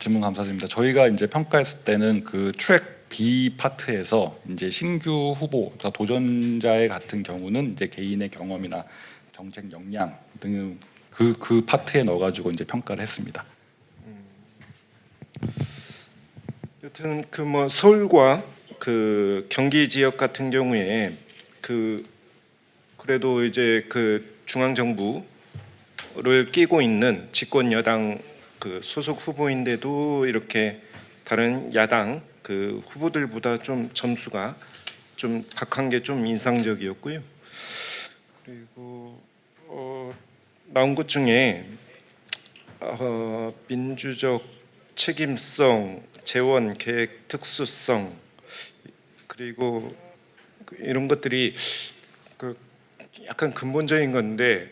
질문 감사드립니다. 저희가 이제 평가했을 때는 그 트랙 B 파트에서 이제 신규 후보, 도전자의 같은 경우는 이제 개인의 경험이나 정책 역량 등 그 파트에 넣어가지고 이제 평가를 했습니다. 여튼 그 뭐 서울과 그 경기 지역 같은 경우에 그래도 이제 그 중앙 정부를 끼고 있는 집권 여당 그 소속 후보인데도 이렇게 다른 야당 그 후보들보다 좀 점수가 좀 박한 게 좀 인상적이었고요. 그리고 나온 것 중에 민주적 책임성, 재원 계획 특수성, 그리고 이런 것들이 그 약간 근본적인 건데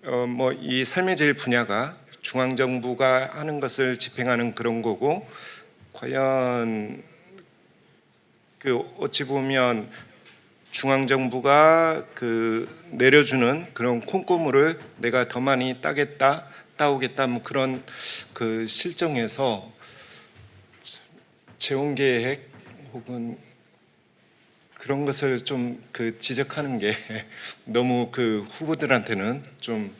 뭐 이 삶의 질 분야가 중앙 정부가 하는 것을 집행하는 그런 거고, 과연 그 어찌 보면 중앙 정부가 그 내려주는 그런 콩고물을 내가 더 많이 따오겠다 뭐 그런 그 실정에서 재원 계획 혹은 그런 것을 좀 그 지적하는 게 너무 그 후보들한테는 좀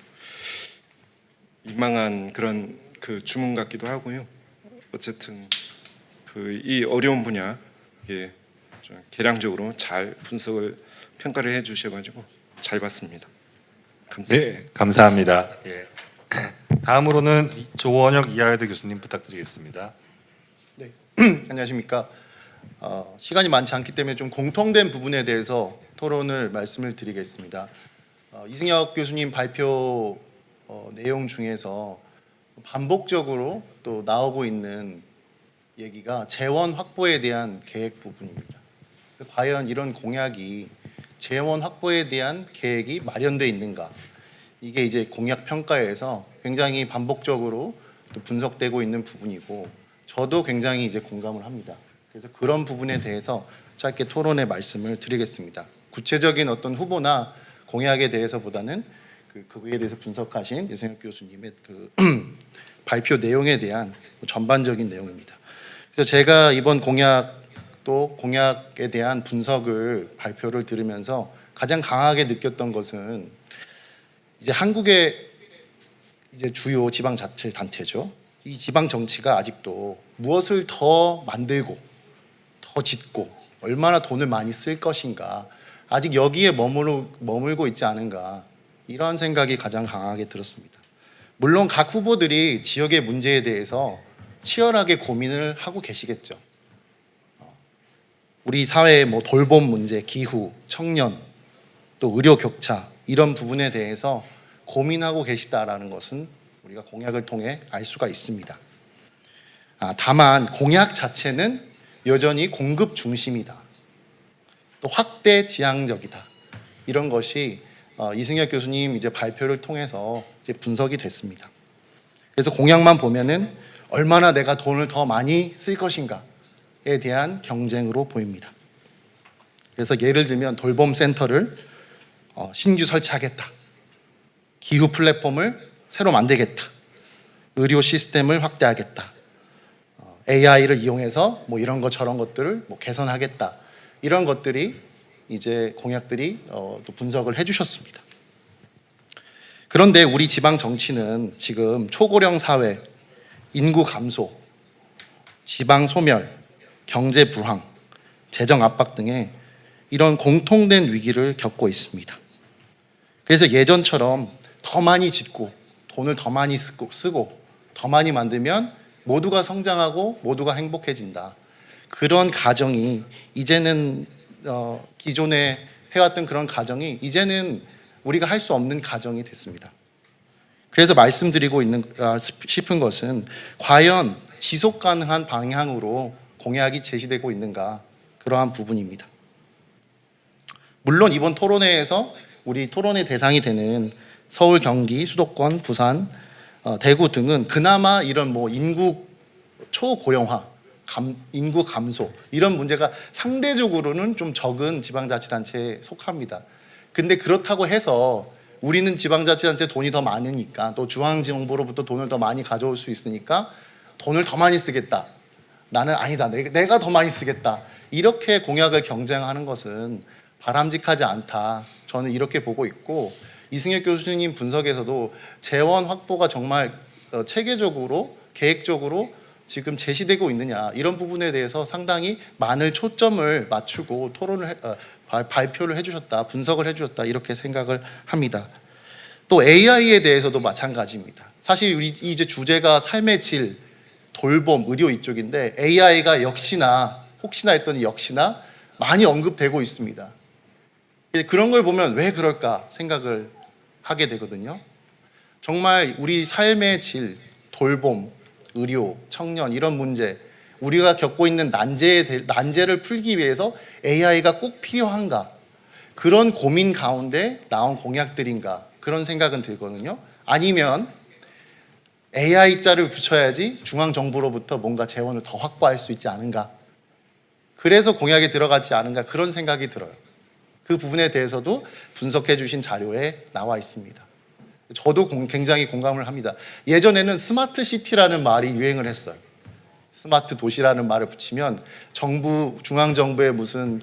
민망한 그런 그 주문 같기도 하고요. 어쨌든 그 이 어려운 분야 이게 좀 계량적으로 잘 분석을 평가를 해주셔가지고 잘 봤습니다. 감사합니다. 네, 감사합니다. 예. 다음으로는 조원혁 이하여대 교수님 부탁드리겠습니다. 네, 안녕하십니까. 시간이 많지 않기 때문에 좀 공통된 부분에 대해서 토론을 말씀을 드리겠습니다. 이승혁 교수님 발표 내용 중에서 반복적으로 또 나오고 있는 얘기가 재원 확보에 대한 계획 부분입니다. 과연 이런 공약이 재원 확보에 대한 계획이 마련되어 있는가? 이게 이제 공약 평가에서 굉장히 반복적으로 또 분석되고 있는 부분이고, 저도 굉장히 이제 공감을 합니다. 그래서 그런 부분에 대해서 짧게 토론의 말씀을 드리겠습니다. 구체적인 어떤 후보나 공약에 대해서보다는 그거에 대해서 분석하신 이승혁 교수님의 그 발표 내용에 대한 전반적인 내용입니다. 그래서 제가 이번 공약에 대한 분석을 발표를 들으면서 가장 강하게 느꼈던 것은, 이제 한국의 이제 주요 지방자치단체죠. 이 지방 정치가 아직도 무엇을 더 만들고 더 짓고 얼마나 돈을 많이 쓸 것인가, 아직 여기에 머물고 있지 않은가, 이런 생각이 가장 강하게 들었습니다. 물론 각 후보들이 지역의 문제에 대해서 치열하게 고민을 하고 계시겠죠. 우리 사회의 뭐 돌봄 문제, 기후, 청년, 또 의료 격차, 이런 부분에 대해서 고민하고 계시다라는 것은 우리가 공약을 통해 알 수가 있습니다. 다만 공약 자체는 여전히 공급 중심이다, 또 확대 지향적이다, 이런 것이 이승혁 교수님 이제 발표를 통해서 이제 분석이 됐습니다. 그래서 공약만 보면은 얼마나 내가 돈을 더 많이 쓸 것인가에 대한 경쟁으로 보입니다. 그래서 예를 들면 돌봄 센터를 신규 설치하겠다, 기후 플랫폼을 새로 만들겠다, 의료 시스템을 확대하겠다, AI를 이용해서 뭐 이런 것 저런 것들을 뭐 개선하겠다, 이런 것들이 이제 공약들이 또 분석을 해주셨습니다. 그런데 우리 지방 정치는 지금 초고령 사회, 인구 감소, 지방 소멸, 경제 불황, 재정 압박 등의 이런 공통된 위기를 겪고 있습니다. 그래서 예전처럼 더 많이 짓고 돈을 더 많이 쓰고 더 많이 만들면 모두가 성장하고 모두가 행복해진다, 그런 가정이 이제는 기존에 해왔던 그런 가정이 이제는 우리가 할 수 없는 가정이 됐습니다. 그래서 말씀드리고 싶은 것은, 과연 지속 가능한 방향으로 공약이 제시되고 있는가, 그러한 부분입니다. 물론 이번 토론회에서 우리 토론의 대상이 되는 서울, 경기, 수도권, 부산, 대구 등은 그나마 이런 뭐 인구 초고령화, 인구 감소 이런 문제가 상대적으로는 좀 적은 지방자치단체에 속합니다. 근데 그렇다고 해서 우리는 지방자치단체 돈이 더 많으니까 또 중앙정부로부터 돈을 더 많이 가져올 수 있으니까 돈을 더 많이 쓰겠다. 나는 아니다. 내가 더 많이 쓰겠다. 이렇게 공약을 경쟁하는 것은 바람직하지 않다. 저는 이렇게 보고 있고 이승엽 교수님 분석에서도 재원 확보가 정말 체계적으로 계획적으로 지금 제시되고 있느냐 이런 부분에 대해서 상당히 많은 초점을 맞추고 발표를 해주셨다, 분석을 해주셨다 이렇게 생각을 합니다. 또 AI에 대해서도 마찬가지입니다. 사실 우리 이제 주제가 삶의 질, 돌봄, 의료 이쪽인데 AI가 혹시나 했더니 역시나 많이 언급되고 있습니다. 그런 걸 보면 왜 그럴까 생각을 하게 되거든요. 정말 우리 삶의 질, 돌봄, 의료, 청년 이런 문제 우리가 겪고 있는 난제를 풀기 위해서 AI가 꼭 필요한가 그런 고민 가운데 나온 공약들인가 그런 생각은 들거든요. 아니면 AI자를 붙여야지 중앙정부로부터 뭔가 재원을 더 확보할 수 있지 않은가 그래서 공약에 들어가지 않은가 그런 생각이 들어요. 그 부분에 대해서도 분석해 주신 자료에 나와 있습니다. 저도 굉장히 공감을 합니다. 예전에는 스마트 시티라는 말이 유행을 했어요. 스마트 도시라는 말을 붙이면 중앙정부의 무슨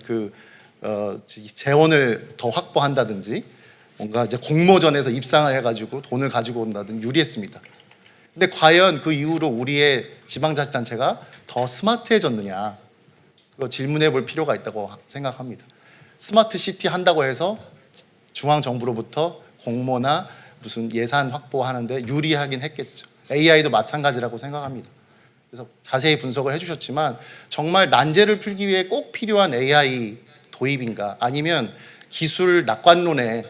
재원을 더 확보한다든지 뭔가 이제 공모전에서 입상을 해가지고 돈을 가지고 온다든지 유리했습니다. 근데 과연 그 이후로 우리의 지방자치단체가 더 스마트해졌느냐? 그거 질문해 볼 필요가 있다고 생각합니다. 스마트 시티 한다고 해서 중앙정부로부터 공모나 무슨 예산 확보하는데 유리하긴 했겠죠. AI도 마찬가지라고 생각합니다. 그래서 자세히 분석을 해주셨지만 정말 난제를 풀기 위해 꼭 필요한 AI 도입인가 아니면 기술 낙관론에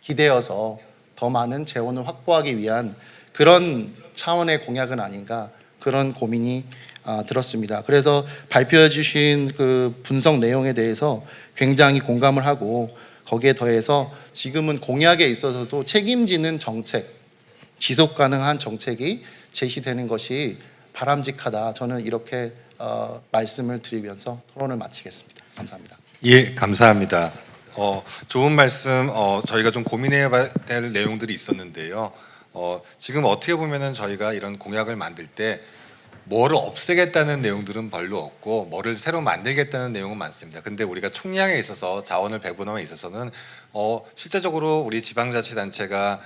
기대어서 더 많은 재원을 확보하기 위한 그런 차원의 공약은 아닌가 그런 고민이 들었습니다. 그래서 발표해 주신 그 분석 내용에 대해서 굉장히 공감을 하고 거기에 더해서 지금은 공약에 있어서도 책임지는 정책, 지속 가능한 정책이 제시되는 것이 바람직하다. 저는 이렇게 말씀을 드리면서 토론을 마치겠습니다. 감사합니다. 예, 감사합니다. 좋은 말씀. 저희가 좀 고민해야 될 내용들이 있었는데요. 지금 어떻게 보면은 저희가 이런 공약을 만들 때 뭐를 없애겠다는 내용들은 별로 없고 뭐를 새로 만들겠다는 내용은 많습니다. 근데 우리가 총량에 있어서 자원을 배분함에 있어서는 실제적으로 우리 지방자치단체가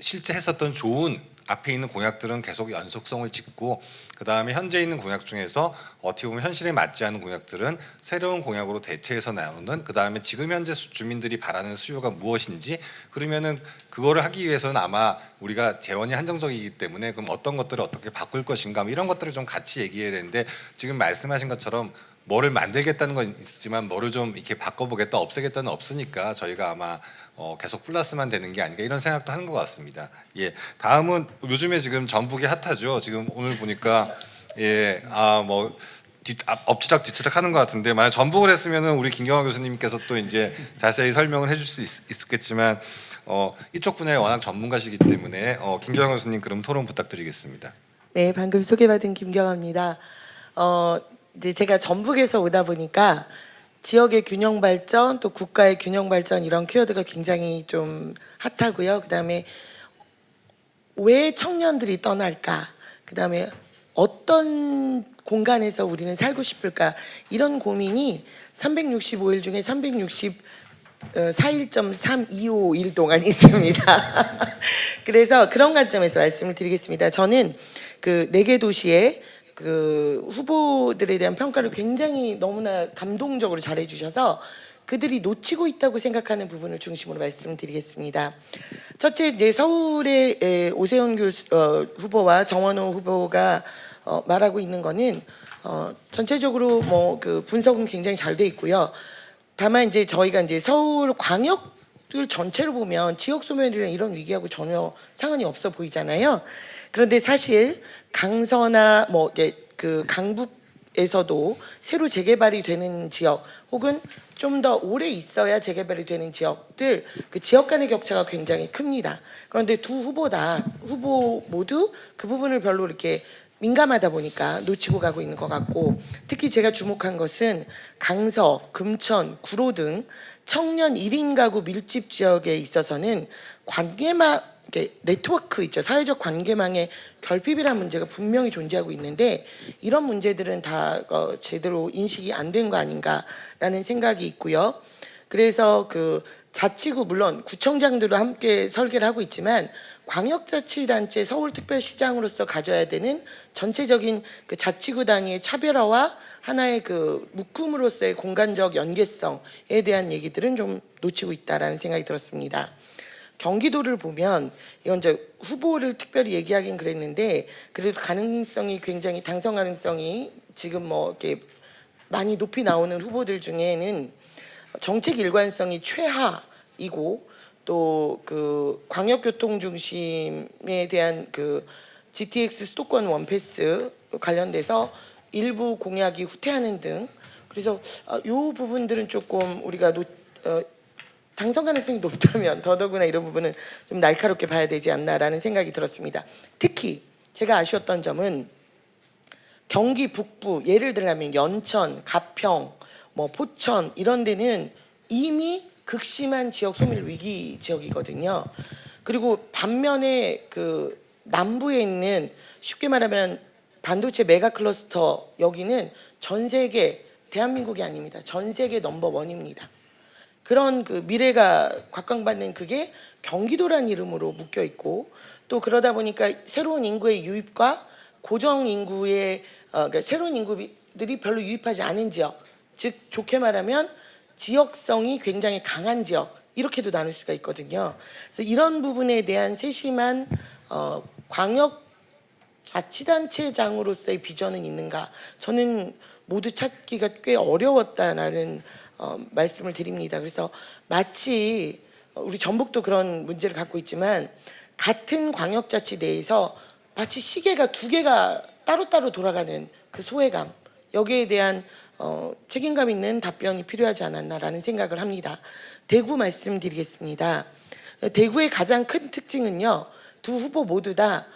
실제 했었던 좋은 앞에 있는 공약들은 계속 연속성을 짓고 그 다음에 현재 있는 공약 중에서 어떻게 보면 현실에 맞지 않은 공약들은 새로운 공약으로 대체해서 나오는 그 다음에 지금 현재 주민들이 바라는 수요가 무엇인지 그러면은 그거를 하기 위해서는 아마 우리가 재원이 한정적이기 때문에 그럼 어떤 것들을 어떻게 바꿀 것인가 이런 것들을 좀 같이 얘기해야 되는데 지금 말씀하신 것처럼 뭐를 만들겠다는 건 있지만 뭐를 좀 이렇게 바꿔보겠다 없애겠다는 없으니까 저희가 아마 계속 플러스만 되는 게 아닌가 이런 생각도 하는 것 같습니다. 예, 다음은 요즘에 지금 전북이 핫하죠. 지금 오늘 보니까 엎치락 뒤치락 하는 것 같은데 만약 전북을 했으면은 우리 김경화 교수님께서 또 이제 자세히 설명을 해줄 수 있겠지만 이쪽 분야에 워낙 전문가시기 때문에 김경화 교수님 그럼 토론 부탁드리겠습니다. 네, 방금 소개받은 김경아입니다. 이제 제가 전북에서 오다 보니까 지역의 균형 발전 또 국가의 균형 발전 이런 키워드가 굉장히 좀 핫하고요. 그다음에 왜 청년들이 떠날까? 그다음에 어떤 공간에서 우리는 살고 싶을까? 이런 고민이 365일 중에 364.325일 동안 있습니다. 그래서 그런 관점에서 말씀을 드리겠습니다. 저는 그 4개 도시의 그 후보들에 대한 평가를 굉장히 너무나 감동적으로 잘해 주셔서 그들이 놓치고 있다고 생각하는 부분을 중심으로 말씀드리겠습니다. 첫째, 이제 서울의 오세훈 교수 후보와 정원호 후보가 말하고 있는 거는 전체적으로 뭐 그 분석은 굉장히 잘 돼 있고요. 다만 이제 저희가 이제 서울 광역을 전체로 보면 지역 소멸이나 이런 위기하고 전혀 상관이 없어 보이잖아요. 그런데 사실 강서나 뭐 그 강북 에서도 새로 재개발이 되는 지역 혹은 좀 더 오래 있어야 재개발이 되는 지역들, 그 지역 간의 격차가 굉장히 큽니다. 그런데 두 후보 모두 그 부분을 별로 이렇게 민감하다 보니까 놓치고 가고 있는 것 같고, 특히 제가 주목한 것은 강서, 금천, 구로 등 청년 1인 가구 밀집 지역에 있어서는 관계망, 네트워크 있죠. 사회적 관계망의 결핍이라는 문제가 분명히 존재하고 있는데, 이런 문제들은 다 제대로 인식이 안 된 거 아닌가라는 생각이 있고요. 그래서 그 자치구, 물론 구청장들도 함께 설계를 하고 있지만 광역자치단체 서울특별시장으로서 가져야 되는 전체적인 그 자치구 단위의 차별화와 하나의 그 묶음으로서의 공간적 연계성에 대한 얘기들은 좀 놓치고 있다라는 생각이 들었습니다. 경기도를 보면, 이건 이제 후보를 특별히 얘기하긴 그랬는데, 그래도 가능성이 굉장히, 당선 가능성이 지금 뭐 이렇게 많이 높이 나오는 후보들 중에는 정책 일관성이 최하이고, 또 그 광역교통 중심에 대한 그 GTX 수도권 원패스 관련돼서 일부 공약이 후퇴하는 등, 그래서 이 부분들은 조금 우리가 당선 가능성이 높다면 더더구나 이런 부분은 좀 날카롭게 봐야 되지 않나라는 생각이 들었습니다. 특히 제가 아쉬웠던 점은 경기 북부, 예를 들면 연천, 가평, 뭐 포천 이런 데는 이미 극심한 지역 소멸 위기 지역이거든요. 그리고 반면에 그 남부에 있는, 쉽게 말하면 반도체 메가 클러스터, 여기는 전 세계, 대한민국이 아닙니다, 전 세계 넘버원입니다. 그런 그 미래가 곽광받는 그게 경기도란 이름으로 묶여 있고, 또 그러다 보니까 새로운 인구의 유입과 고정 인구의 그러니까 새로운 인구들이 별로 유입하지 않은 지역, 즉 좋게 말하면 지역성이 굉장히 강한 지역, 이렇게도 나눌 수가 있거든요. 그래서 이런 부분에 대한 세심한 광역 자치단체장으로서의 비전은 있는가? 저는 모두 찾기가 꽤 어려웠다라는 말씀을 드립니다. 그래서 마치 우리 전북도 그런 문제를 갖고 있지만, 같은 광역자치 내에서 마치 시계가 두 개가 따로따로 돌아가는 그 소외감, 여기에 대한 책임감 있는 답변이 필요하지 않았나라는 생각을 합니다. 대구 말씀드리겠습니다. 대구의 가장 큰 특징은요, 두 후보 모두 다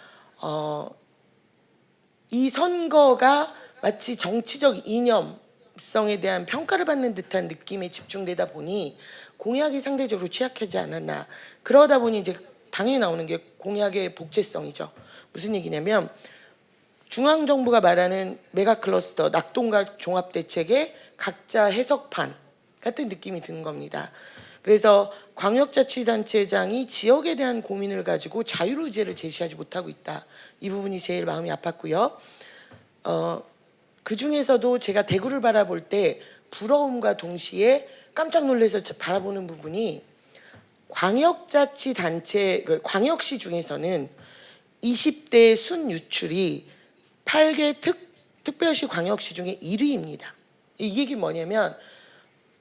이 선거가 마치 정치적 이념성에 대한 평가를 받는 듯한 느낌에 집중되다 보니 공약이 상대적으로 취약하지 않았나. 그러다 보니 이제 당연히 나오는 게 공약의 복제성이죠. 무슨 얘기냐면, 중앙정부가 말하는 메가클러스터, 낙동강 종합대책의 각자 해석판 같은 느낌이 드는 겁니다. 그래서 광역자치단체장이 지역에 대한 고민을 가지고 자율의제를 제시하지 못하고 있다. 이 부분이 제일 마음이 아팠고요. 그 중에서도 제가 대구를 바라볼 때 부러움과 동시에 깜짝 놀라서 바라보는 부분이, 광역자치단체, 광역시 중에서는 20대 순 유출이 8개 특별시 광역시 중에 1위입니다. 이 얘기 뭐냐면,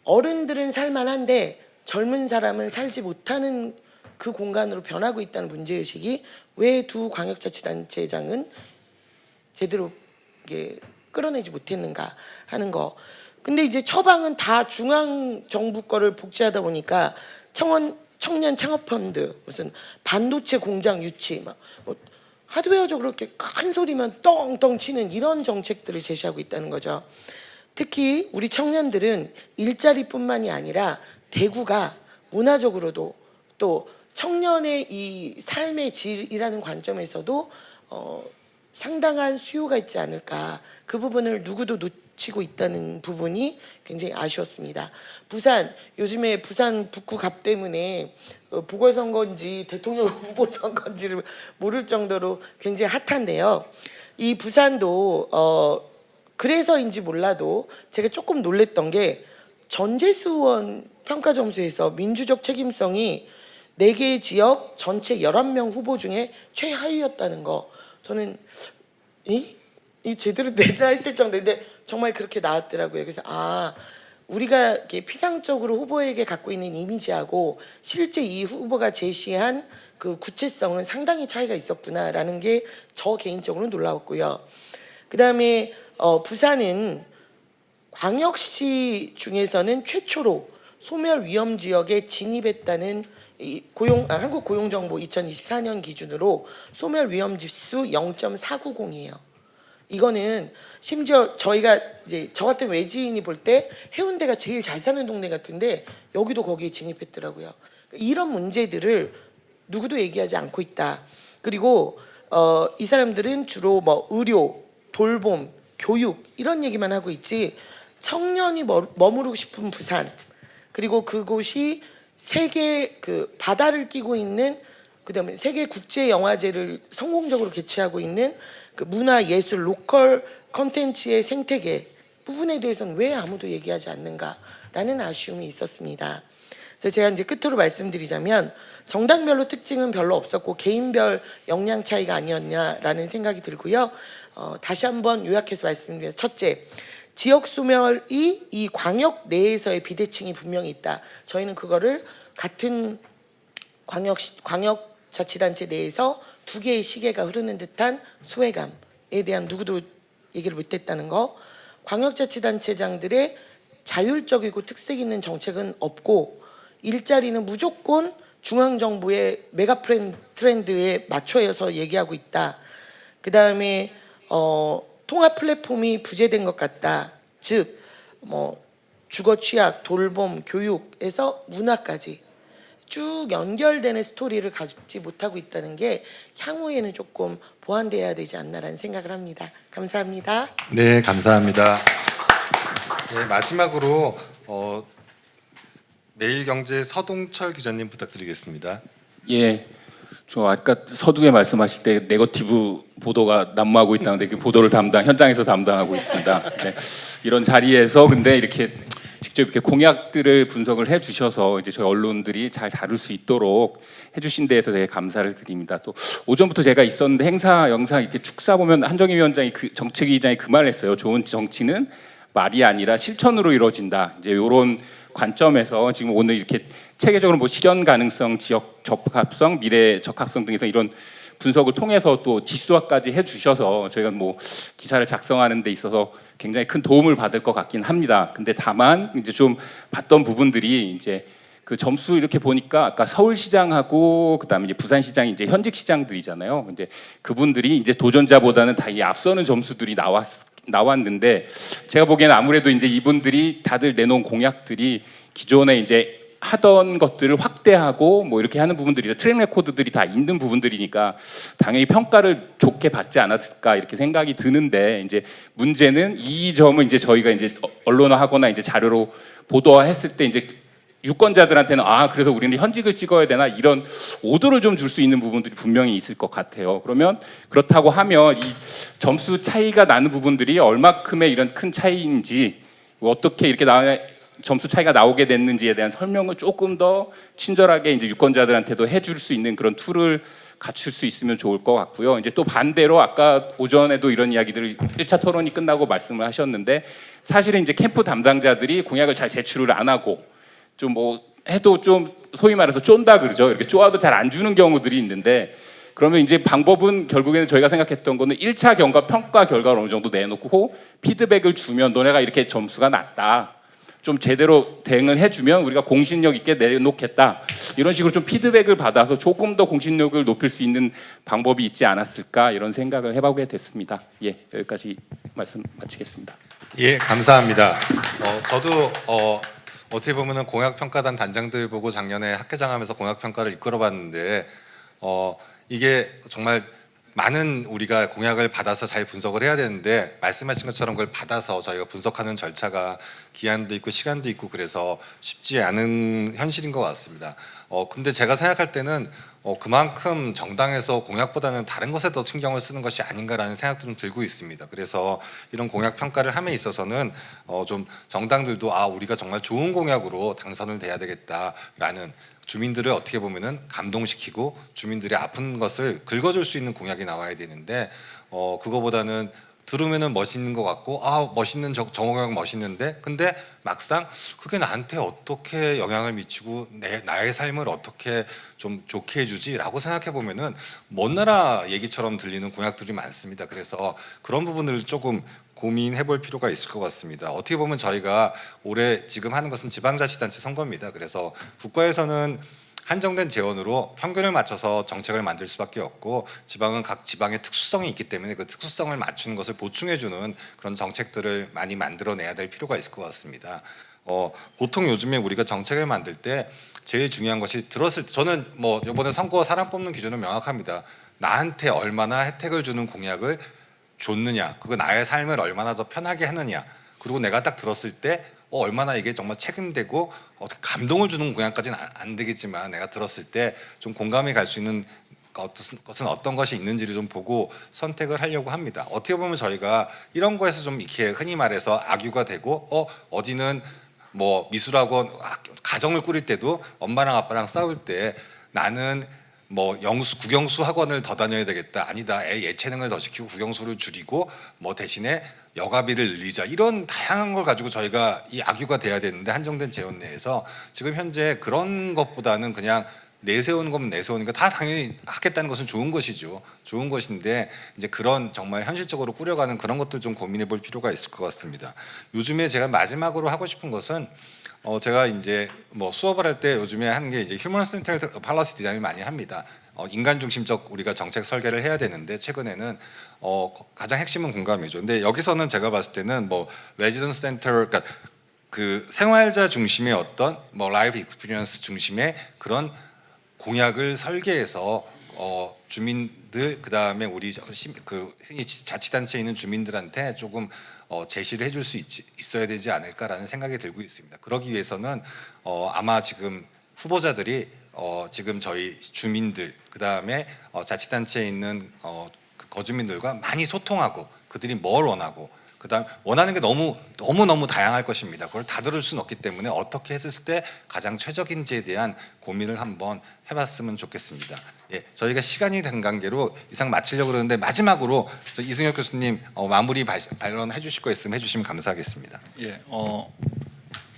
어른들은 살만한데 젊은 사람은 살지 못하는 그 공간으로 변하고 있다는 문제의식이 왜 두 광역자치단체장은 제대로 이게 끌어내지 못했는가 하는 거. 근데 이제 처방은 다 중앙정부 거를 복제하다 보니까 청년 창업펀드, 무슨 반도체 공장 유치, 뭐 하드웨어적으로 이렇게 큰 소리만 떵떵 치는 이런 정책들을 제시하고 있다는 거죠. 특히 우리 청년들은 일자리뿐만이 아니라 대구가 문화적으로도, 또 청년의 이 삶의 질이라는 관점에서도 상당한 수요가 있지 않을까. 그 부분을 누구도 놓치고 있다는 부분이 굉장히 아쉬웠습니다. 부산, 요즘에 부산 북구 갑 때문에 보궐선거인지 대통령 후보 선거인지를 모를 정도로 굉장히 핫한데요. 이 부산도 그래서인지 몰라도 제가 조금 놀랬던 게, 전재수 의원 평가 점수에서 민주적 책임성이 4개 지역 전체 11명 후보 중에 최하위였다는 거, 저는 이 제대로 내나 했을 정도인데 정말 그렇게 나왔더라고요. 그래서 우리가 이렇게 피상적으로 후보에게 갖고 있는 이미지하고 실제 이 후보가 제시한 그 구체성은 상당히 차이가 있었구나라는 게 저 개인적으로 놀라웠고요. 그다음에 부산은 광역시 중에서는 최초로 소멸 위험 지역에 진입했다는 한국고용정보 2024년 기준으로 소멸 위험 지수 0.490이에요. 이거는 심지어 저희가 이제 저 같은 외지인이 볼 때 해운대가 제일 잘 사는 동네 같은데 여기도 거기에 진입했더라고요. 이런 문제들을 누구도 얘기하지 않고 있다. 그리고 이 사람들은 주로 뭐 의료, 돌봄, 교육 이런 얘기만 하고 있지 청년이 머무르고 싶은 부산 그리고 그곳이 세계 그 바다를 끼고 있는 그다음에 세계 국제 영화제를 성공적으로 개최하고 있는 그 문화 예술 로컬 컨텐츠의 생태계 부분에 대해서는 왜 아무도 얘기하지 않는가라는 아쉬움이 있었습니다. 그래서 제가 이제 끝으로 말씀드리자면 정당별로 특징은 별로 없었고 개인별 역량 차이가 아니었냐라는 생각이 들고요. 다시 한번 요약해서 말씀드리면 첫째, 지역 소멸이 이 광역 내에서의 비대칭이 분명히 있다. 저희는 그거를 같은 광역자치단체 내에서 두 개의 시계가 흐르는 듯한 소외감에 대한 누구도 얘기를 못했다는 거. 광역자치단체장들의 자율적이고 특색 있는 정책은 없고 일자리는 무조건 중앙정부의 메가 트렌드에 맞춰서 얘기하고 있다. 그 다음에 통합 플랫폼이 부재된 것 같다. 즉, 뭐 주거 취약, 돌봄, 교육에서 문화까지 쭉 연결되는 스토리를 갖지 못하고 있다는 게 향후에는 조금 보완돼야 되지 않나라는 생각을 합니다. 감사합니다. 네, 감사합니다. 네, 마지막으로 매일경제 서동철 기자님 부탁드리겠습니다. 예, 저 아까 서두에 말씀하실 때 네거티브 보도가 난무하고 있다는데 그 보도를 현장에서 담당하고 있습니다. 네, 이런 자리에서 근데 이렇게 직접 이렇게 공약들을 분석을 해주셔서 이제 저희 언론들이 잘 다룰 수 있도록 해주신 데에서 되게 감사를 드립니다. 또 오전부터 제가 있었는데 행사 영상 이렇게 축사 보면 한정희 위원장이 정책위의장이 그 말을 했어요. 좋은 정치는 말이 아니라 실천으로 이루어진다. 이제 이런 관점에서 지금 오늘 이렇게 체계적으로 뭐 실현 가능성, 지역 적합성, 미래 적합성 등에서 이런 분석을 통해서 또 지수화까지 해주셔서 저희가 뭐 기사를 작성하는 데 있어서 굉장히 큰 도움을 받을 것 같긴 합니다. 근데 다만 이제 좀 봤던 부분들이 이제 그 점수 이렇게 보니까 아까 서울시장하고 그다음에 이제 부산시장이 이제 현직 시장들이잖아요. 근데 그분들이 이제 도전자보다는 다 이 앞서는 점수들이 나왔는데 제가 보기에는 아무래도 이제 이분들이 다들 내놓은 공약들이 기존에 이제 하던 것들을 확대하고 뭐 이렇게 하는 부분들이 트랙 레코드들이 다 있는 부분들이니까 당연히 평가를 좋게 받지 않았을까 이렇게 생각이 드는데 이제 문제는 이 점을 이제 저희가 이제 언론화하거나 이제 자료로 보도화했을 때 이제 유권자들한테는 그래서 우리는 현직을 찍어야 되나 이런 오도를 좀 줄 수 있는 부분들이 분명히 있을 것 같아요. 그러면 그렇다고 하면 이 점수 차이가 나는 부분들이 얼마큼의 이런 큰 차이인지 어떻게 이렇게 점수 차이가 나오게 됐는지에 대한 설명을 조금 더 친절하게 이제 유권자들한테도 해줄 수 있는 그런 툴을 갖출 수 있으면 좋을 것 같고요. 이제 또 반대로 아까 오전에도 이런 이야기들을 1차 토론이 끝나고 말씀을 하셨는데 사실은 이제 캠프 담당자들이 공약을 잘 제출을 안 하고 좀 뭐 해도 좀 소위 말해서 쫀다 그러죠. 이렇게 쪼아도 잘 안 주는 경우들이 있는데 그러면 이제 방법은 결국에는 저희가 생각했던 거는 1차 평가 결과를 어느 정도 내놓고 피드백을 주면 너네가 이렇게 점수가 낮다. 좀 제대로 대응을 해주면 우리가 공신력 있게 내놓겠다. 이런 식으로 좀 피드백을 받아서 조금 더 공신력을 높일 수 있는 방법이 있지 않았을까 이런 생각을 해보게 됐습니다. 예, 여기까지 말씀 마치겠습니다. 예, 감사합니다. 저도 어떻게 보면은 공약평가단 단장들 보고 작년에 학회장하면서 공약평가를 이끌어봤는데 이게 정말 많은 우리가 공약을 받아서 잘 분석을 해야 되는데 말씀하신 것처럼 그걸 받아서 저희가 분석하는 절차가 기한도 있고 시간도 있고 그래서 쉽지 않은 현실인 것 같습니다. 근데 제가 생각할 때는 그만큼 정당에서 공약보다는 다른 것에 더 신경을 쓰는 것이 아닌가라는 생각도 좀 들고 있습니다. 그래서 이런 공약 평가를 함에 있어서는 좀 정당들도 우리가 정말 좋은 공약으로 당선을 돼야 되겠다라는 주민들을 어떻게 보면은 감동시키고 주민들의 아픈 것을 긁어줄 수 있는 공약이 나와야 되는데 그거보다는 들으면은 멋있는 것 같고 멋있는 정호영 멋있는데 근데 막상 그게 나한테 어떻게 영향을 미치고 나의 삶을 어떻게 좀 좋게 해주지라고 생각해 보면은 먼 나라 얘기처럼 들리는 공약들이 많습니다. 그래서 그런 부분을 조금 고민해 볼 필요가 있을 것 같습니다. 어떻게 보면 저희가 올해 지금 하는 것은 지방자치단체 선거입니다. 그래서 국가에서는 한정된 재원으로 평균을 맞춰서 정책을 만들 수밖에 없고 지방은 각 지방의 특수성이 있기 때문에 그 특수성을 맞추는 것을 보충해주는 그런 정책들을 많이 만들어내야 될 필요가 있을 것 같습니다. 보통 요즘에 우리가 정책을 만들 때 제일 중요한 것이 들었을 때 저는 뭐 이번에 선거 사람 뽑는 기준은 명확합니다. 나한테 얼마나 혜택을 주는 공약을 줬느냐, 그거 나의 삶을 얼마나 더 편하게 하느냐, 그리고 내가 딱 들었을 때 얼마나 이게 정말 책임되고 감동을 주는 공약까지는 안 되겠지만 내가 들었을 때 좀 공감이 갈 수 있는 것은 어떤 것이 있는지를 좀 보고 선택을 하려고 합니다. 어떻게 보면 저희가 이런 거에서 좀 이렇게 흔히 말해서 악유가 되고 어디는 뭐 미술학원 가정을 꾸릴 때도 엄마랑 아빠랑 싸울 때 나는 뭐 국영수 학원을 더 다녀야 되겠다. 아니다. 애 예체능을 더 시키고 국영수를 줄이고 뭐 대신에 여가비를 늘리자. 이런 다양한 걸 가지고 저희가 이 악유가 돼야 되는데 한정된 재원 내에서 지금 현재 그런 것보다는 그냥 내세우는 거면 내세우는 거 다 당연히 하겠다는 것은 좋은 것이죠. 좋은 것인데 이제 그런 정말 현실적으로 꾸려가는 그런 것들 좀 고민해 볼 필요가 있을 것 같습니다. 요즘에 제가 마지막으로 하고 싶은 것은 제가 이제 뭐 수업을 할 때 요즘에 하는 게 이제 휴먼 센터드 팔러시 디자인을 많이 합니다. 인간 중심적 우리가 정책 설계를 해야 되는데 최근에는 가장 핵심은 공감이죠. 근데 여기서는 제가 봤을 때는 뭐 레지던스 센터 그러니까 그 생활자 중심의 어떤 뭐 라이프 익스피리언스 중심의 그런 공약을 설계해서 주민들 그다음에 우리 흔히 자치단체에 있는 주민들한테 조금 제시를 해줄 수 있어야 되지 않을까라는 생각이 들고 있습니다. 그러기 위해서는 아마 지금 후보자들이 지금 저희 주민들 그다음에 자치단체에 있는 그 거주민들과 많이 소통하고 그들이 뭘 원하고 그다음 원하는 게 너무 다양할 것입니다. 그걸 다 들을 수는 없기 때문에 어떻게 했을 때 가장 최적인지에 대한 고민을 한번 해봤으면 좋겠습니다. 예, 저희가 시간이 된 관계로 이상 마치려고 그러는데 마지막으로 이승엽 교수님 마무리 발언해 주실 거 있으면 해주시면 감사하겠습니다. 예,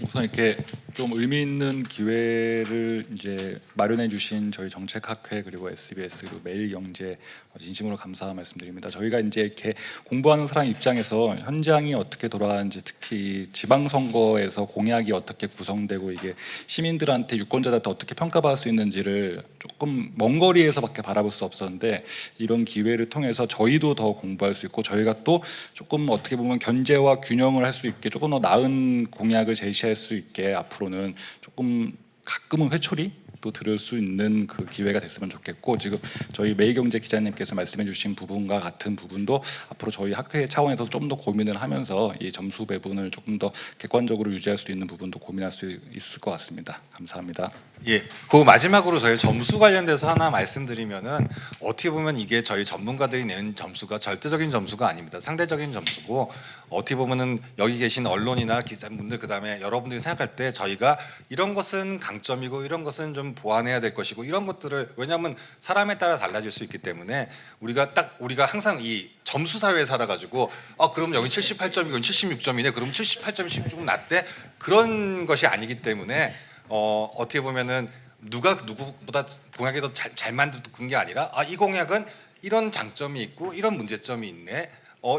우선 이렇게 좀 의미 있는 기회를 이제 마련해 주신 저희 정책학회 그리고 SBS 그리고 매일경제 진심으로 감사 말씀드립니다. 저희가 이제 이렇게 공부하는 사람 입장에서 현장이 어떻게 돌아가는지 특히 지방선거에서 공약이 어떻게 구성되고 이게 시민들한테 유권자들한테 어떻게 평가받을 수 있는지를 조금 먼 거리에서밖에 바라볼 수 없었는데 이런 기회를 통해서 저희도 더 공부할 수 있고 저희가 또 조금 어떻게 보면 견제와 균형을 할 수 있게 조금 더 나은 공약을 제시할 수 있게 앞으로는 조금 가끔은 회초리 또 들을 수 있는 그 기회가 됐으면 좋겠고 지금 저희 매일경제 기자님께서 말씀해주신 부분과 같은 부분도 앞으로 저희 학회 차원에서 좀 더 고민을 하면서 이 점수 배분을 조금 더 객관적으로 유지할 수 있는 부분도 고민할 수 있을 것 같습니다. 감사합니다. 예, 그 마지막으로 저희 점수 관련돼서 하나 말씀드리면은 어떻게 보면 이게 저희 전문가들이 낸 점수가 절대적인 점수가 아닙니다. 상대적인 점수고 어떻게 보면은 여기 계신 언론이나 기자분들 그다음에 여러분들이 생각할 때 저희가 이런 것은 강점이고 이런 것은 좀 보완해야 될 것이고 이런 것들을 왜냐하면 사람에 따라 달라질 수 있기 때문에 우리가 항상 이 점수 사회에 살아가지고 그럼 여기 78점이고 76점이네 그럼 78점이 조금 낮대 그런 것이 아니기 때문에 어떻게 보면은 누가 누구보다 공약이 더 잘 만든 게 아니라 이 공약은 이런 장점이 있고 이런 문제점이 있네.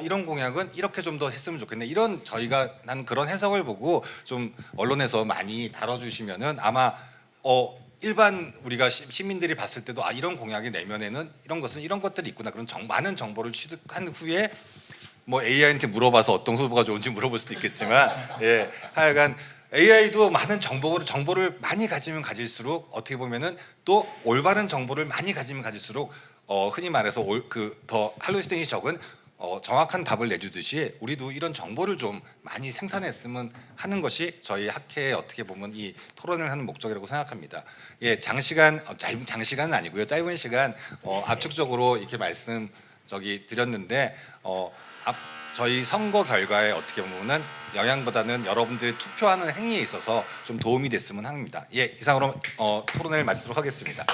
이런 공약은 이렇게 좀 더 했으면 좋겠네. 이런 저희가 난 그런 해석을 보고 좀 언론에서 많이 다뤄주시면은 아마 일반 우리가 시민들이 봤을 때도 이런 공약의 내면에는 이런 것들이 있구나. 그런 많은 정보를 취득한 후에 뭐 AI한테 물어봐서 어떤 후보가 좋은지 물어볼 수도 있겠지만 예, 하여간 AI도 많은 정보를 많이 가지면 가질수록 어떻게 보면은 또 올바른 정보를 많이 가지면 가질수록 흔히 말해서 더 할로스팅이 적은 정확한 답을 내주듯이 우리도 이런 정보를 좀 많이 생산했으면 하는 것이 저희 학회에 어떻게 보면 이 토론을 하는 목적이라고 생각합니다. 예, 장시간은 아니고요. 짧은 시간 압축적으로 이렇게 말씀 드렸는데 저희 선거 결과에 어떻게 보면은 영향보다는 여러분들이 투표하는 행위에 있어서 좀 도움이 됐으면 합니다. 예, 이상으로 토론을 마치도록 하겠습니다.